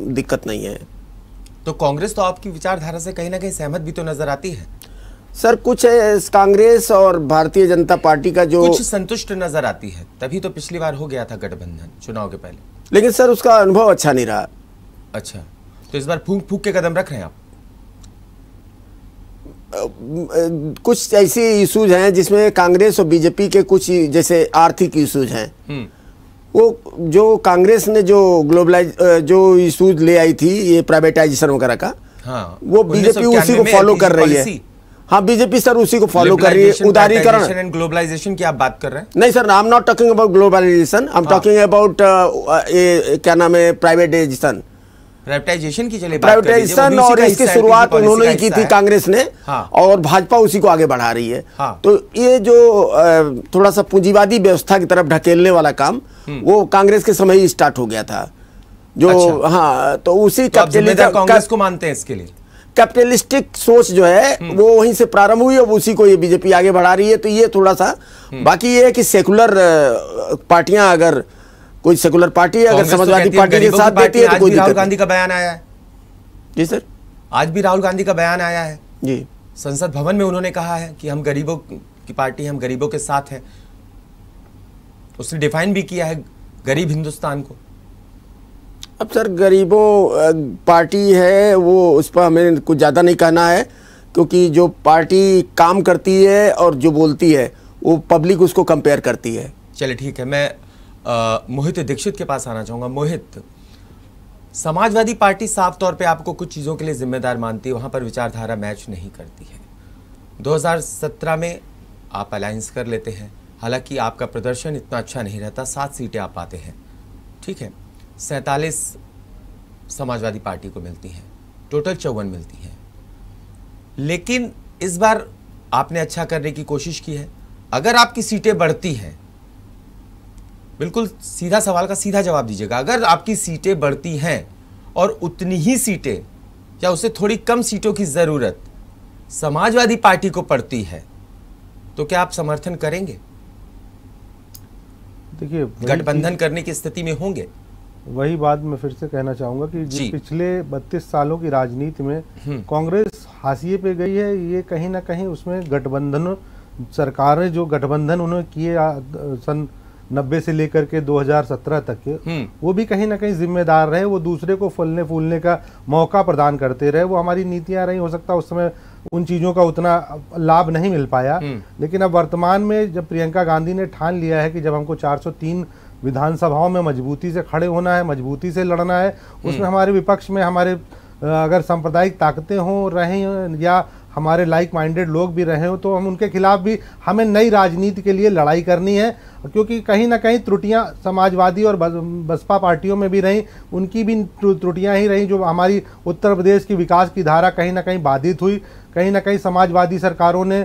दिक्कत नहीं है। तो कांग्रेस तो आपकी विचारधारा से कहीं ना कहीं सहमत भी तो नजर आती है सर। कुछ कांग्रेस और भारतीय जनता पार्टी का जो कुछ संतुष्ट नजर आती है, तभी तो पिछली बार हो गया था गठबंधन चुनाव के पहले। लेकिन सर उसका अनुभव अच्छा नहीं रहा। अच्छा, तो इस बार फूंक फूंक के कदम रख रहे हैं आप? कुछ ऐसे इश्यूज हैं जिसमें कांग्रेस और बीजेपी के कुछ जैसे आर्थिक इश्यूज हैं, वो जो कांग्रेस ने जो जो इश्यूज ले आई थी ये प्राइवेटाइजेशन वगैरह का, हाँ, वो बीजेपी उसी को फॉलो कर रही है। हाँ, बीजेपि सर उसी को फॉलो कर रही है। उदारीकरण एंड ग्लोबलाइजेशन की आप बात कर रहे हैं? नहीं sir, I am not talking about globalisation, I am talking about क्या नाम है, प्राइवेटाइजेशन। प्राइवेटाइजेशन की चलिए प्राइवेटाइजेशन, और इसकी शुरुआत उन्होंने की थी कांग्रेस ने, और भाजपा उसी को आगे बढ़ा रही है। तो ये जो थोड़ा सा पूंजीवादी व्यवस्था की तरफ ढकेलने वाला काम वो कांग्रेस के समय ही स्टार्ट हो गया था जो। हाँ, तो उसी कांग्रेस को मानते हैं इसके लिए। कैपिटलिस्टिक सोच जो है वो वहीं से प्रारंभ हुई, अब उसी को ये बीजेपी आगे बढ़ा रही है। तो ये थोड़ा सा, बाकी ये है कि सेकुलर पार्टियां, अगर कोई सेकुलर पार्टी अगर समाजवादी पार्टी के साथ देती है तो कोई दिक्कत नहीं। राहुल गांधी का बयान आया है। जी सर, आज भी राहुल गांधी का बयान आया है जी। संसद भवन में उन्होंने कहा है कि हम गरीबों की पार्टी, हम गरीबों के साथ हैं। उसने डिफाइन भी किया है गरीब हिंदुस्तान को। अब सर गरीबों पार्टी है वो, उस पर हमें कुछ ज़्यादा नहीं कहना है, क्योंकि जो पार्टी काम करती है और जो बोलती है वो पब्लिक उसको कंपेयर करती है। चलिए ठीक है, मैं मोहित दीक्षित के पास आना चाहूँगा। मोहित, समाजवादी पार्टी साफ तौर पे आपको कुछ चीज़ों के लिए जिम्मेदार मानती है, वहाँ पर विचारधारा मैच नहीं करती है। 2017 में आप अलायंस कर लेते हैं, हालांकि आपका प्रदर्शन इतना अच्छा नहीं रहता, 7 सीटें आप पाते हैं, ठीक है। 47 समाजवादी पार्टी को मिलती हैं, टोटल 54 मिलती हैं। लेकिन इस बार आपने अच्छा करने की कोशिश की है। अगर आपकी सीटें बढ़ती हैं, बिल्कुल सीधा सवाल का सीधा जवाब दीजिएगा, अगर आपकी सीटें बढ़ती हैं और उतनी ही सीटें या उससे थोड़ी कम सीटों की जरूरत समाजवादी पार्टी को पड़ती है, तो क्या आप समर्थन करेंगे? देखिए, गठबंधन करने की स्थिति में होंगे? वही बात मैं फिर से कहना चाहूंगा कि जो पिछले 32 सालों की राजनीति में कांग्रेस हाशिए पे गई है, ये कहीं ना कहीं उसमें गठबंधन, सरकारें जो गठबंधन उन्होंने किए सन 90 से लेकर के 2017 तक के, वो भी कहीं ना कहीं जिम्मेदार रहे। वो दूसरे को फलने फूलने का मौका प्रदान करते रहे। वो हमारी नीतियां रही, हो सकता उस समय उन चीज़ों का उतना लाभ नहीं मिल पाया। लेकिन अब वर्तमान में जब प्रियंका गांधी ने ठान लिया है कि जब हमको 403 विधानसभाओं में मजबूती से खड़े होना है, मजबूती से लड़ना है, उसमें हमारे विपक्ष में हमारे अगर सांप्रदायिक ताकतें हों रहें या हमारे लाइक माइंडेड लोग भी रहे हो, तो हम उनके खिलाफ भी हमें नई राजनीति के लिए लड़ाई करनी है। क्योंकि कहीं ना कहीं त्रुटियां समाजवादी और बसपा पार्टियों में भी रहीं, उनकी भी त्रुटियां ही रहीं, जो हमारी उत्तर प्रदेश की विकास की धारा कहीं ना कहीं बाधित हुई। कहीं ना कहीं समाजवादी सरकारों ने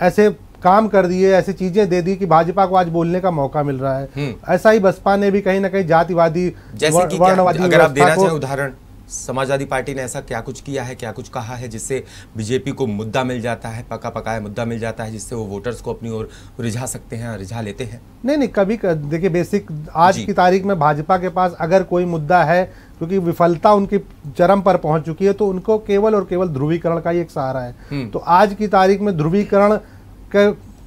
ऐसे काम कर दिए, ऐसी चीजें दे दी कि भाजपा को आज बोलने का मौका मिल रहा है। ऐसा ही बसपा ने भी कहीं ना कहीं जातिवादी, वर्णवादी, अगर आप देना चाहें उदाहरण, समाजवादी पार्टी ने ऐसा क्या कुछ किया है, क्या कुछ कहा है जिससे बीजेपी को मुद्दा मिल जाता है, पका पकाया मुद्दा मिल जाता है, जिससे वो वोटर्स को अपनी ओर रिझा सकते हैं, रिझा लेते हैं? नहीं, कभी देखिए, बेसिक आज की तारीख में भाजपा के पास अगर कोई मुद्दा है, क्योंकि विफलता उनकी चरम पर पहुंच चुकी है, तो उनको केवल और केवल ध्रुवीकरण का ही एक सहारा है। तो आज की तारीख में ध्रुवीकरण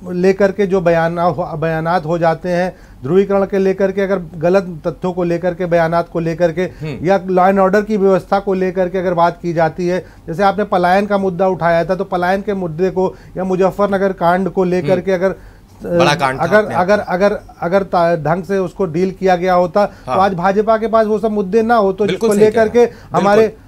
लेकर के जो बयानात हो जाते हैं, ध्रुवीकरण के लेकर के, अगर गलत तथ्यों को लेकर के, बयानात को लेकर के, या लॉ एंड ऑर्डर की व्यवस्था को लेकर के अगर बात की जाती है, जैसे आपने पलायन का मुद्दा उठाया था, तो पलायन के मुद्दे को या मुजफ्फरनगर कांड को लेकर के अगर अगर ढंग से उसको डील किया गया होता, तो आज भाजपा के पास वो सब मुद्दे ना हो, तो जिसको लेकर के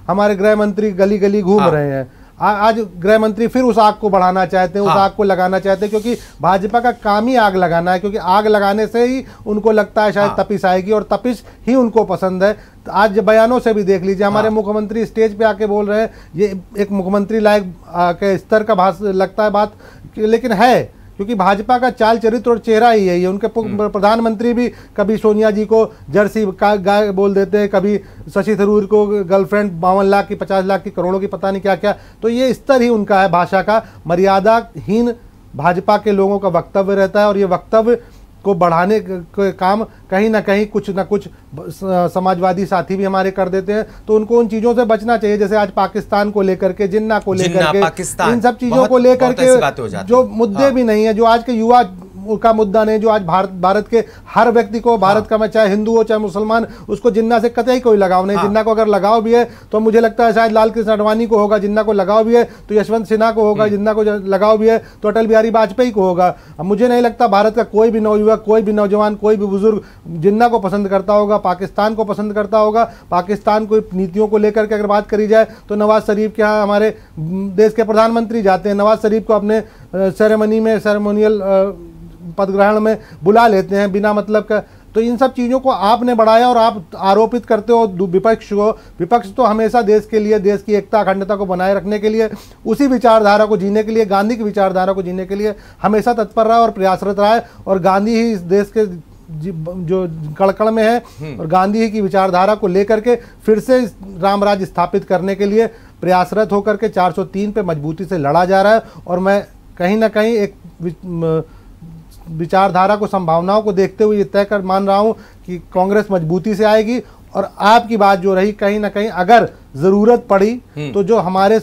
हमारे गृह मंत्री गली गली घूम रहे हैं। आज गृह मंत्री फिर उस आग को बढ़ाना चाहते हैं, उस आग को लगाना चाहते हैं, क्योंकि भाजपा का काम ही आग लगाना है, क्योंकि आग लगाने से ही उनको लगता है शायद तपिश आएगी, और तपिश ही उनको पसंद है। तो आज बयानों से भी देख लीजिए, हमारे मुख्यमंत्री स्टेज पे आके बोल रहे हैं, ये एक मुख्यमंत्री लायक के स्तर का लगता है बात, लेकिन है, क्योंकि भाजपा का चाल चरित्र और चेहरा ही है ये। उनके प्रधानमंत्री भी कभी सोनिया जी को जर्सी गाय बोल देते हैं, कभी शशि थरूर को गर्लफ्रेंड 52 लाख की, 50 लाख की, करोड़ों की, पता नहीं क्या क्या। तो ये स्तर ही उनका है भाषा का। मर्यादाहीन भाजपा के लोगों का वक्तव्य रहता है, और ये वक्तव्य को बढ़ाने के काम कहीं ना कहीं कुछ ना कुछ समाजवादी साथी भी हमारे कर देते हैं। तो उनको उन चीज़ों से बचना चाहिए, जैसे आज पाकिस्तान को लेकर के, जिन्ना को लेकर के, इन सब चीज़ों को लेकर के जो मुद्दे भी नहीं है, जो आज के युवा का मुद्दा नहीं, जो आज भारत के हर व्यक्ति को, भारत का मैं चाहे हिंदू हो चाहे मुसलमान, उसको जिन्ना से कतई कोई लगाव नहीं। जिन्ना को अगर लगाव भी है तो मुझे लगता है शायद लाल कृष्ण आडवाणी को होगा, जिन्ना को लगाव भी है तो यशवंत सिन्हा को होगा, जिन्ना को लगाव भी है तो अटल बिहारी वाजपेयी को होगा। अब मुझे नहीं लगता भारत का कोई भी नवयुवक, कोई भी नौजवान, कोई भी बुजुर्ग जिन्ना को पसंद करता होगा, पाकिस्तान को पसंद करता होगा। पाकिस्तान को नीतियों को लेकर के अगर बात करी जाए तो नवाज शरीफ के यहाँ हमारे देश के प्रधानमंत्री जाते हैं, नवाज शरीफ को अपने सेरेमोनियल पदग्रहण में बुला लेते हैं बिना मतलब का। तो इन सब चीज़ों को आपने बढ़ाया और आप आरोपित करते हो विपक्ष को। विपक्ष तो हमेशा देश के लिए, देश की एकता अखंडता को बनाए रखने के लिए, उसी विचारधारा को जीने के लिए, गांधी की विचारधारा को जीने के लिए हमेशा तत्पर रहा और प्रयासरत रहा है। और गांधी ही इस देश के जो कड़कड़ में है और गांधी ही की विचारधारा को लेकर के फिर से राम राज्य स्थापित करने के लिए प्रयासरत होकर के 403 पे मजबूती से लड़ा जा रहा है। और मैं कहीं ना कहीं एक विचारधारा को, संभावनाओं को देखते हुए ये तय कर मान रहा हूं कि कांग्रेस मजबूती से आएगी। और आपकी बात जो रही, कहीं ना कहीं अगर जरूरत पड़ी तो जो हमारे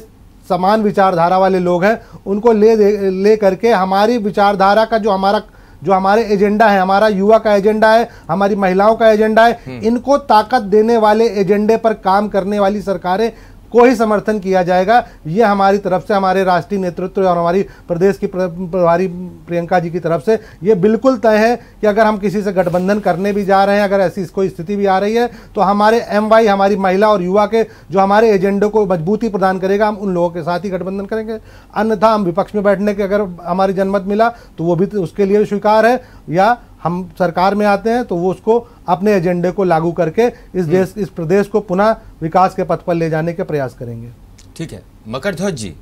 समान विचारधारा वाले लोग हैं उनको ले करके हमारी विचारधारा का जो हमारे एजेंडा है, हमारा युवा का एजेंडा है, हमारी महिलाओं का एजेंडा है, इनको ताकत देने वाले एजेंडे पर काम करने वाली सरकारें को ही समर्थन किया जाएगा। ये हमारी तरफ से, हमारे राष्ट्रीय नेतृत्व और हमारी प्रदेश की प्रभारी प्रियंका जी की तरफ से ये बिल्कुल तय है कि अगर हम किसी से गठबंधन करने भी जा रहे हैं, अगर ऐसी कोई स्थिति भी आ रही है तो हमारे MY, हमारी महिला और युवा के जो हमारे एजेंडे को मजबूती प्रदान करेगा, हम उन लोगों के साथ ही गठबंधन करेंगे। अन्यथा हम विपक्ष में बैठने के अगर हमारी जनमत मिला तो वो भी उसके लिए स्वीकार है, या हम सरकार में आते हैं तो वो उसको अपने एजेंडे को लागू करके इस प्रदेश को पुनः विकास के पथ पर ले जाने के प्रयास करेंगे। ठीक है, मकर ध्वज जी,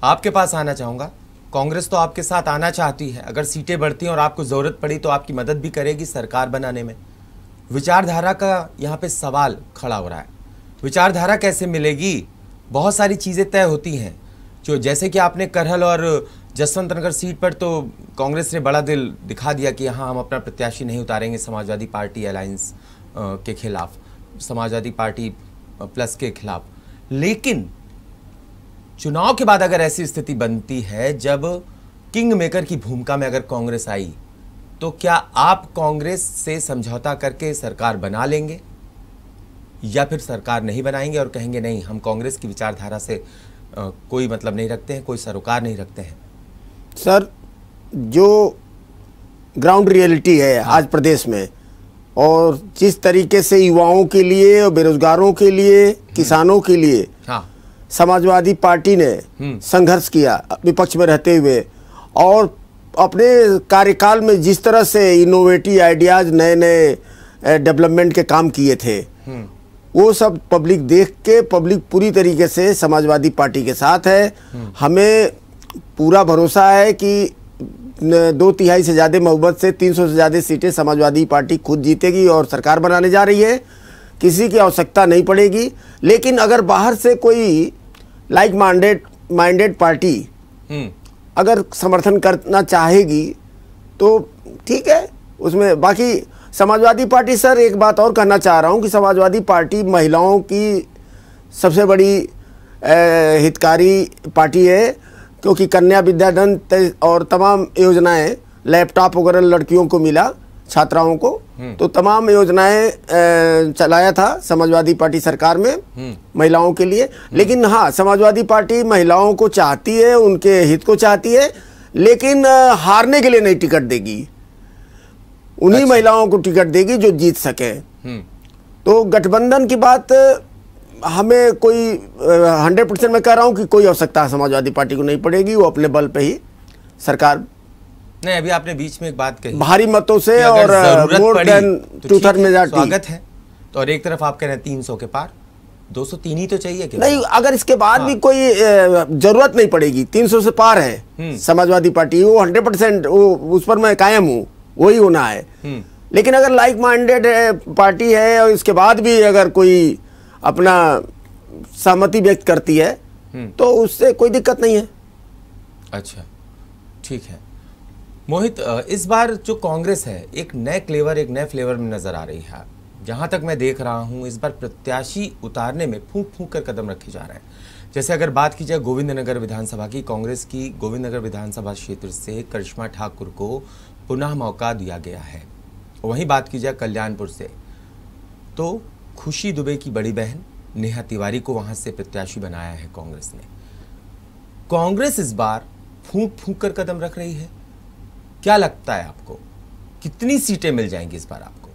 आपके पास आना चाहूंगा। कांग्रेस तो आपके साथ आना चाहती है, अगर सीटें बढ़ती हैं और आपको जरूरत पड़ी तो आपकी मदद भी करेगी सरकार बनाने में। विचारधारा का यहाँ पे सवाल खड़ा हो रहा है, विचारधारा कैसे मिलेगी? बहुत सारी चीजें तय होती हैं, जो जैसे कि आपने करहल और जसवंत नगर सीट पर तो कांग्रेस ने बड़ा दिल दिखा दिया कि यहाँ हम अपना प्रत्याशी नहीं उतारेंगे समाजवादी पार्टी अलायंस के खिलाफ, समाजवादी पार्टी प्लस के खिलाफ। लेकिन चुनाव के बाद अगर ऐसी स्थिति बनती है जब किंग मेकर की भूमिका में अगर कांग्रेस आई, तो क्या आप कांग्रेस से समझौता करके सरकार बना लेंगे, या फिर सरकार नहीं बनाएंगे और कहेंगे नहीं, हम कांग्रेस की विचारधारा से कोई मतलब नहीं रखते हैं, कोई सरोकार नहीं रखते हैं? सर, जो ग्राउंड रियलिटी है आज प्रदेश में, और जिस तरीके से युवाओं के लिए और बेरोजगारों के लिए, किसानों के लिए समाजवादी पार्टी ने संघर्ष किया विपक्ष में रहते हुए, और अपने कार्यकाल में जिस तरह से इनोवेटिव आइडियाज, नए नए डेवलपमेंट के काम किए थे, वो सब पब्लिक देख के, पब्लिक पूरी तरीके से समाजवादी पार्टी के साथ है। हमें पूरा भरोसा है कि 2/3 से ज़्यादा बहुमत से 300 से ज़्यादा सीटें समाजवादी पार्टी खुद जीतेगी और सरकार बनाने जा रही है। किसी की आवश्यकता नहीं पड़ेगी। लेकिन अगर बाहर से कोई लाइक माइंडेड पार्टी अगर समर्थन करना चाहेगी तो ठीक है, उसमें बाकी समाजवादी पार्टी, सर एक बात और कहना चाह रहा हूँ कि समाजवादी पार्टी महिलाओं की सबसे बड़ी हितकारी पार्टी है, क्योंकि कन्या विद्याधन और तमाम योजनाएं, लैपटॉप वगैरह लड़कियों को मिला, छात्राओं को, तो तमाम योजनाएं चलाया था समाजवादी पार्टी सरकार में महिलाओं के लिए। लेकिन हाँ, समाजवादी पार्टी महिलाओं को चाहती है, उनके हित को चाहती है, लेकिन हारने के लिए नहीं टिकट देगी। उन्हीं महिलाओं को टिकट देगी जो जीत सके। तो गठबंधन की बात हमें कोई 100% मैं कह रहा हूं कि कोई आवश्यकता समाजवादी पार्टी को नहीं पड़ेगी। वो अपने बल पे ही सरकार, नहीं अभी आपने बीच में एक बात कही भारी मतों से और मोर देन 2/3 मेजॉरिटी स्वागत है, तो और एक तरफ आप कह रहे हैं 300 के पार, 203 ही तो चाहिए कि नहीं? अगर इसके बाद भी कोई जरूरत नहीं पड़ेगी, 300 से पार है समाजवादी पार्टी, वो 100% वो उस पर मैं कायम हूँ, वही होना है। लेकिन अगर लाइक माइंडेड पार्टी है और इसके बाद भी अगर कोई अपना सहमति व्यक्त करती है तो उससे कोई दिक्कत नहीं है। अच्छा, ठीक है। मोहित, इस बार जो कांग्रेस है एक नए फ्लेवर में नजर आ रही है। जहां तक मैं देख रहा हूं, इस बार प्रत्याशी उतारने में फूंक फूंक कर कदम रखे जा रहे हैं। जैसे अगर बात की जाए गोविंदनगर विधानसभा की, कांग्रेस की गोविंदनगर विधानसभा क्षेत्र से करिश्मा ठाकुर को पुनः मौका दिया गया है। वहीं बात की जाए कल्याणपुर से, तो खुशी दुबे की बड़ी बहन नेहा तिवारी को वहां से प्रत्याशी बनाया है कांग्रेस ने। कांग्रेस इस बार फूंक फूंक कर कदम रख रही है। क्या लगता है आपको, कितनी सीटें मिल जाएंगी इस बार आपको?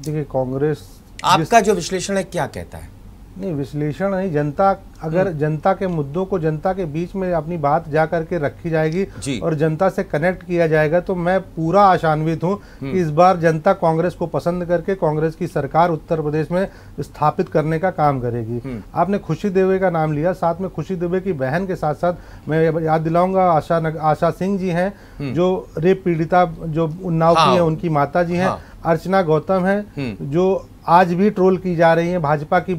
देखिए, कांग्रेस आपका जो विश्लेषण है क्या कहता है? नहीं, विश्लेषण नहीं, जनता अगर जनता के मुद्दों को जनता के बीच में अपनी बात जा करके रखी जाएगी और जनता से कनेक्ट किया जाएगा, तो मैं पूरा आशान्वित हूं कि इस बार जनता कांग्रेस को पसंद करके कांग्रेस की सरकार उत्तर प्रदेश में स्थापित करने का काम करेगी। आपने खुशी दुबे का नाम लिया, साथ में खुशी दुबे की बहन के साथ साथ मैं याद दिलाऊंगा आशा सिंह जी हैं, जो रेप पीड़िता जो उन्नाव की है, उनकी माता जी हैं। अर्चना गौतम है, जो आज भी ट्रोल की जा रही है भाजपा की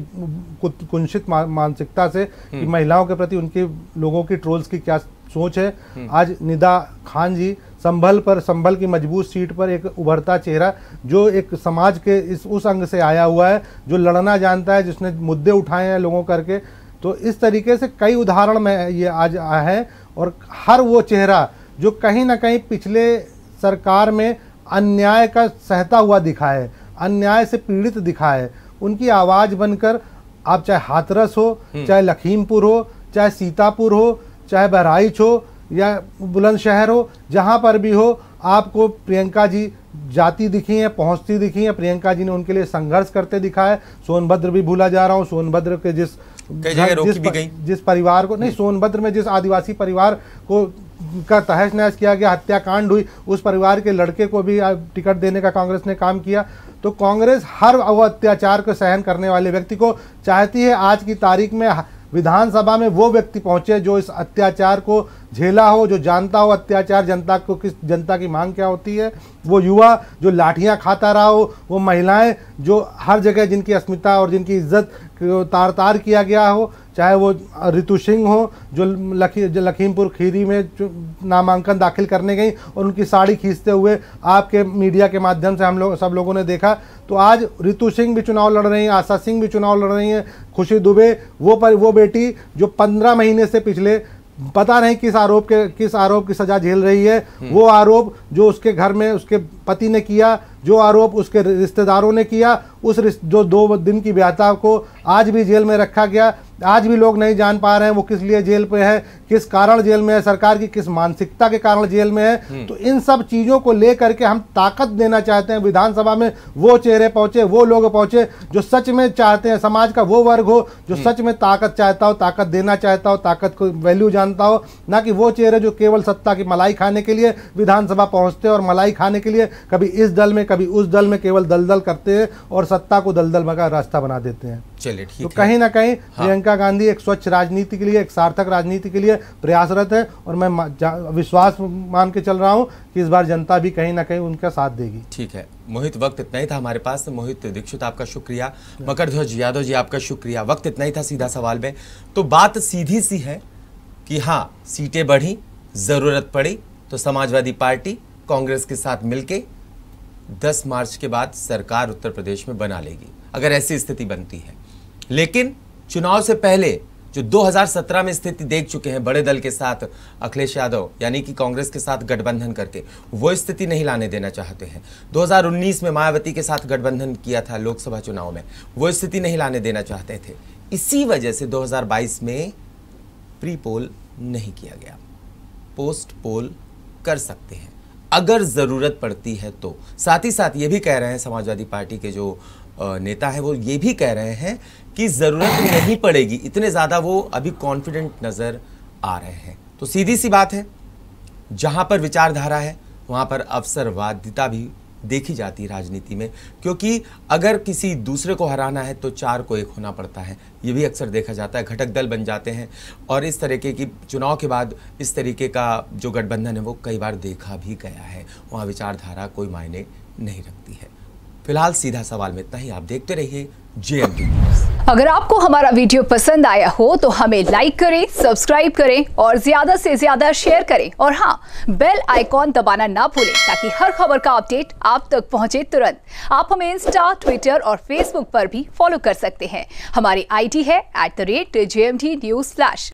कुंसित मानसिकता से कि महिलाओं के प्रति उनके लोगों की ट्रोल्स की क्या सोच है। आज निदा खान जी संभल की मजबूत सीट पर एक उभरता चेहरा, जो एक समाज के उस अंग से आया हुआ है, जो लड़ना जानता है, जिसने मुद्दे उठाए हैं लोगों करके। तो इस तरीके से कई उदाहरण में ये आज है, और हर वो चेहरा जो कहीं ना कहीं पिछले सरकार में अन्याय का सहता हुआ दिखा है, अन्याय से पीड़ित दिखा है, उनकी आवाज़ बनकर आप चाहे हाथरस हो, चाहे लखीमपुर हो, चाहे सीतापुर हो, चाहे बहराइच हो या बुलंदशहर हो, जहां पर भी हो, आपको प्रियंका जी जाती दिखी हैं, पहुंचती दिखी हैं। प्रियंका जी ने उनके लिए संघर्ष करते दिखा है। सोनभद्र भी भूला जा रहा हूँ, सोनभद्र के जिस परिवार को नहीं, सोनभद्र में जिस आदिवासी परिवार को का तहस नहस किया गया, हत्याकांड हुई, उस परिवार के लड़के को भी टिकट देने का कांग्रेस ने काम किया। तो कांग्रेस हर अत्याचार को सहन करने वाले व्यक्ति को चाहती है आज की तारीख में विधानसभा में वो व्यक्ति पहुंचे जो इस अत्याचार को झेला हो, जो जानता हो अत्याचार जनता की मांग क्या होती है, वो युवा जो लाठियां खाता रहा हो, वो महिलाएं जो हर जगह जिनकी अस्मिता और जिनकी इज्जत तार तार किया गया हो, चाहे वो ऋतु सिंह हो जो लखीमपुर खीरी में नामांकन दाखिल करने गई और उनकी साड़ी खींचते हुए आपके मीडिया के माध्यम से हम लोग सब लोगों ने देखा। तो आज ऋतु सिंह भी चुनाव लड़ रही हैं, आशा सिंह भी चुनाव लड़ रही हैं, खुशी दुबे वो बेटी जो 15 महीने से पिछले पता नहीं किस आरोप की सजा झेल रही है, वो आरोप जो उसके घर में उसके पति ने किया, जो आरोप उसके रिश्तेदारों ने किया, जो 2 दिन की व्याख्या को आज भी जेल में रखा गया। आज भी लोग नहीं जान पा रहे हैं वो किस लिए जेल पे है, किस कारण जेल में है, सरकार की किस मानसिकता के कारण जेल में है। तो इन सब चीज़ों को लेकर के हम ताकत देना चाहते हैं विधानसभा में। वो चेहरे पहुंचे, वो लोग पहुंचे जो सच में चाहते हैं, समाज का वो वर्ग हो जो सच में ताकत चाहता हो, ताकत देना चाहता हो, ताकत को वैल्यू जानता हो, ना कि वो चेहरे जो केवल सत्ता की मलाई खाने के लिए विधानसभा पहुंचते हैं और मलाई खाने के लिए कभी इस दल में कभी उस दल में केवल दलदल करते हैं और सत्ता को दलदल का रास्ता बना देते हैं। चलिए ठीक है। तो कहीं ना कहीं प्रियंका गांधी एक स्वच्छ राजनीति के लिए, एक सार्थक राजनीति के लिए प्रयासरत है, और मैं विश्वास मान के चल रहा हूं कि इस बार जनता भी कहीं ना कहीं उनका साथ देगी। ठीक है मोहित, वक्त इतना ही था हमारे पास। मोहित दीक्षित आपका शुक्रिया, मकरध्वज यादव जी आपका शुक्रिया। वक्त इतना ही था सीधा सवाल में। तो बात सीधी सी है कि हाँ, सीटें बढ़ी, जरूरत पड़ी तो समाजवादी पार्टी कांग्रेस के साथ मिलके 10 मार्च के बाद सरकार उत्तर प्रदेश में बना लेगी, अगर ऐसी स्थिति बनती है। लेकिन चुनाव से पहले जो 2017 में स्थिति देख चुके हैं बड़े दल के साथ अखिलेश यादव यानी कि कांग्रेस के साथ गठबंधन करके, वो स्थिति नहीं लाने देना चाहते हैं। 2019 में मायावती के साथ गठबंधन किया था लोकसभा चुनाव में, वो स्थिति नहीं लाने देना चाहते थे। इसी वजह से 2022 में प्री पोल नहीं किया गया। पोस्ट पोल कर सकते हैं अगर जरूरत पड़ती है तो। साथ ही साथ ये भी कह रहे हैं समाजवादी पार्टी के जो नेता है, वो ये भी कह रहे हैं कि जरूरत नहीं पड़ेगी, इतने ज्यादा वो अभी कॉन्फिडेंट नजर आ रहे हैं। तो सीधी सी बात है, जहां पर विचारधारा है वहां पर अवसरवादिता भी देखी जाती है राजनीति में, क्योंकि अगर किसी दूसरे को हराना है तो 4 को 1 होना पड़ता है। ये भी अक्सर देखा जाता है, घटक दल बन जाते हैं, और इस तरीके की चुनाव के बाद इस तरीके का जो गठबंधन है वो कई बार देखा भी गया है। वहाँ विचारधारा कोई मायने नहीं रखती है। फिलहाल सीधा सवाल में इतना ही। आप देखते रहिए JMT न्यूज़। अगर आपको हमारा वीडियो पसंद आया हो तो हमें लाइक करें, सब्सक्राइब करें और ज्यादा से ज्यादा शेयर करें। और हाँ, बेल आइकॉन दबाना ना भूलें ताकि हर खबर का अपडेट आप तक पहुंचे तुरंत। आप हमें इंस्टा, ट्विटर और फेसबुक पर भी फॉलो कर सकते हैं। हमारी ID है @JMT News।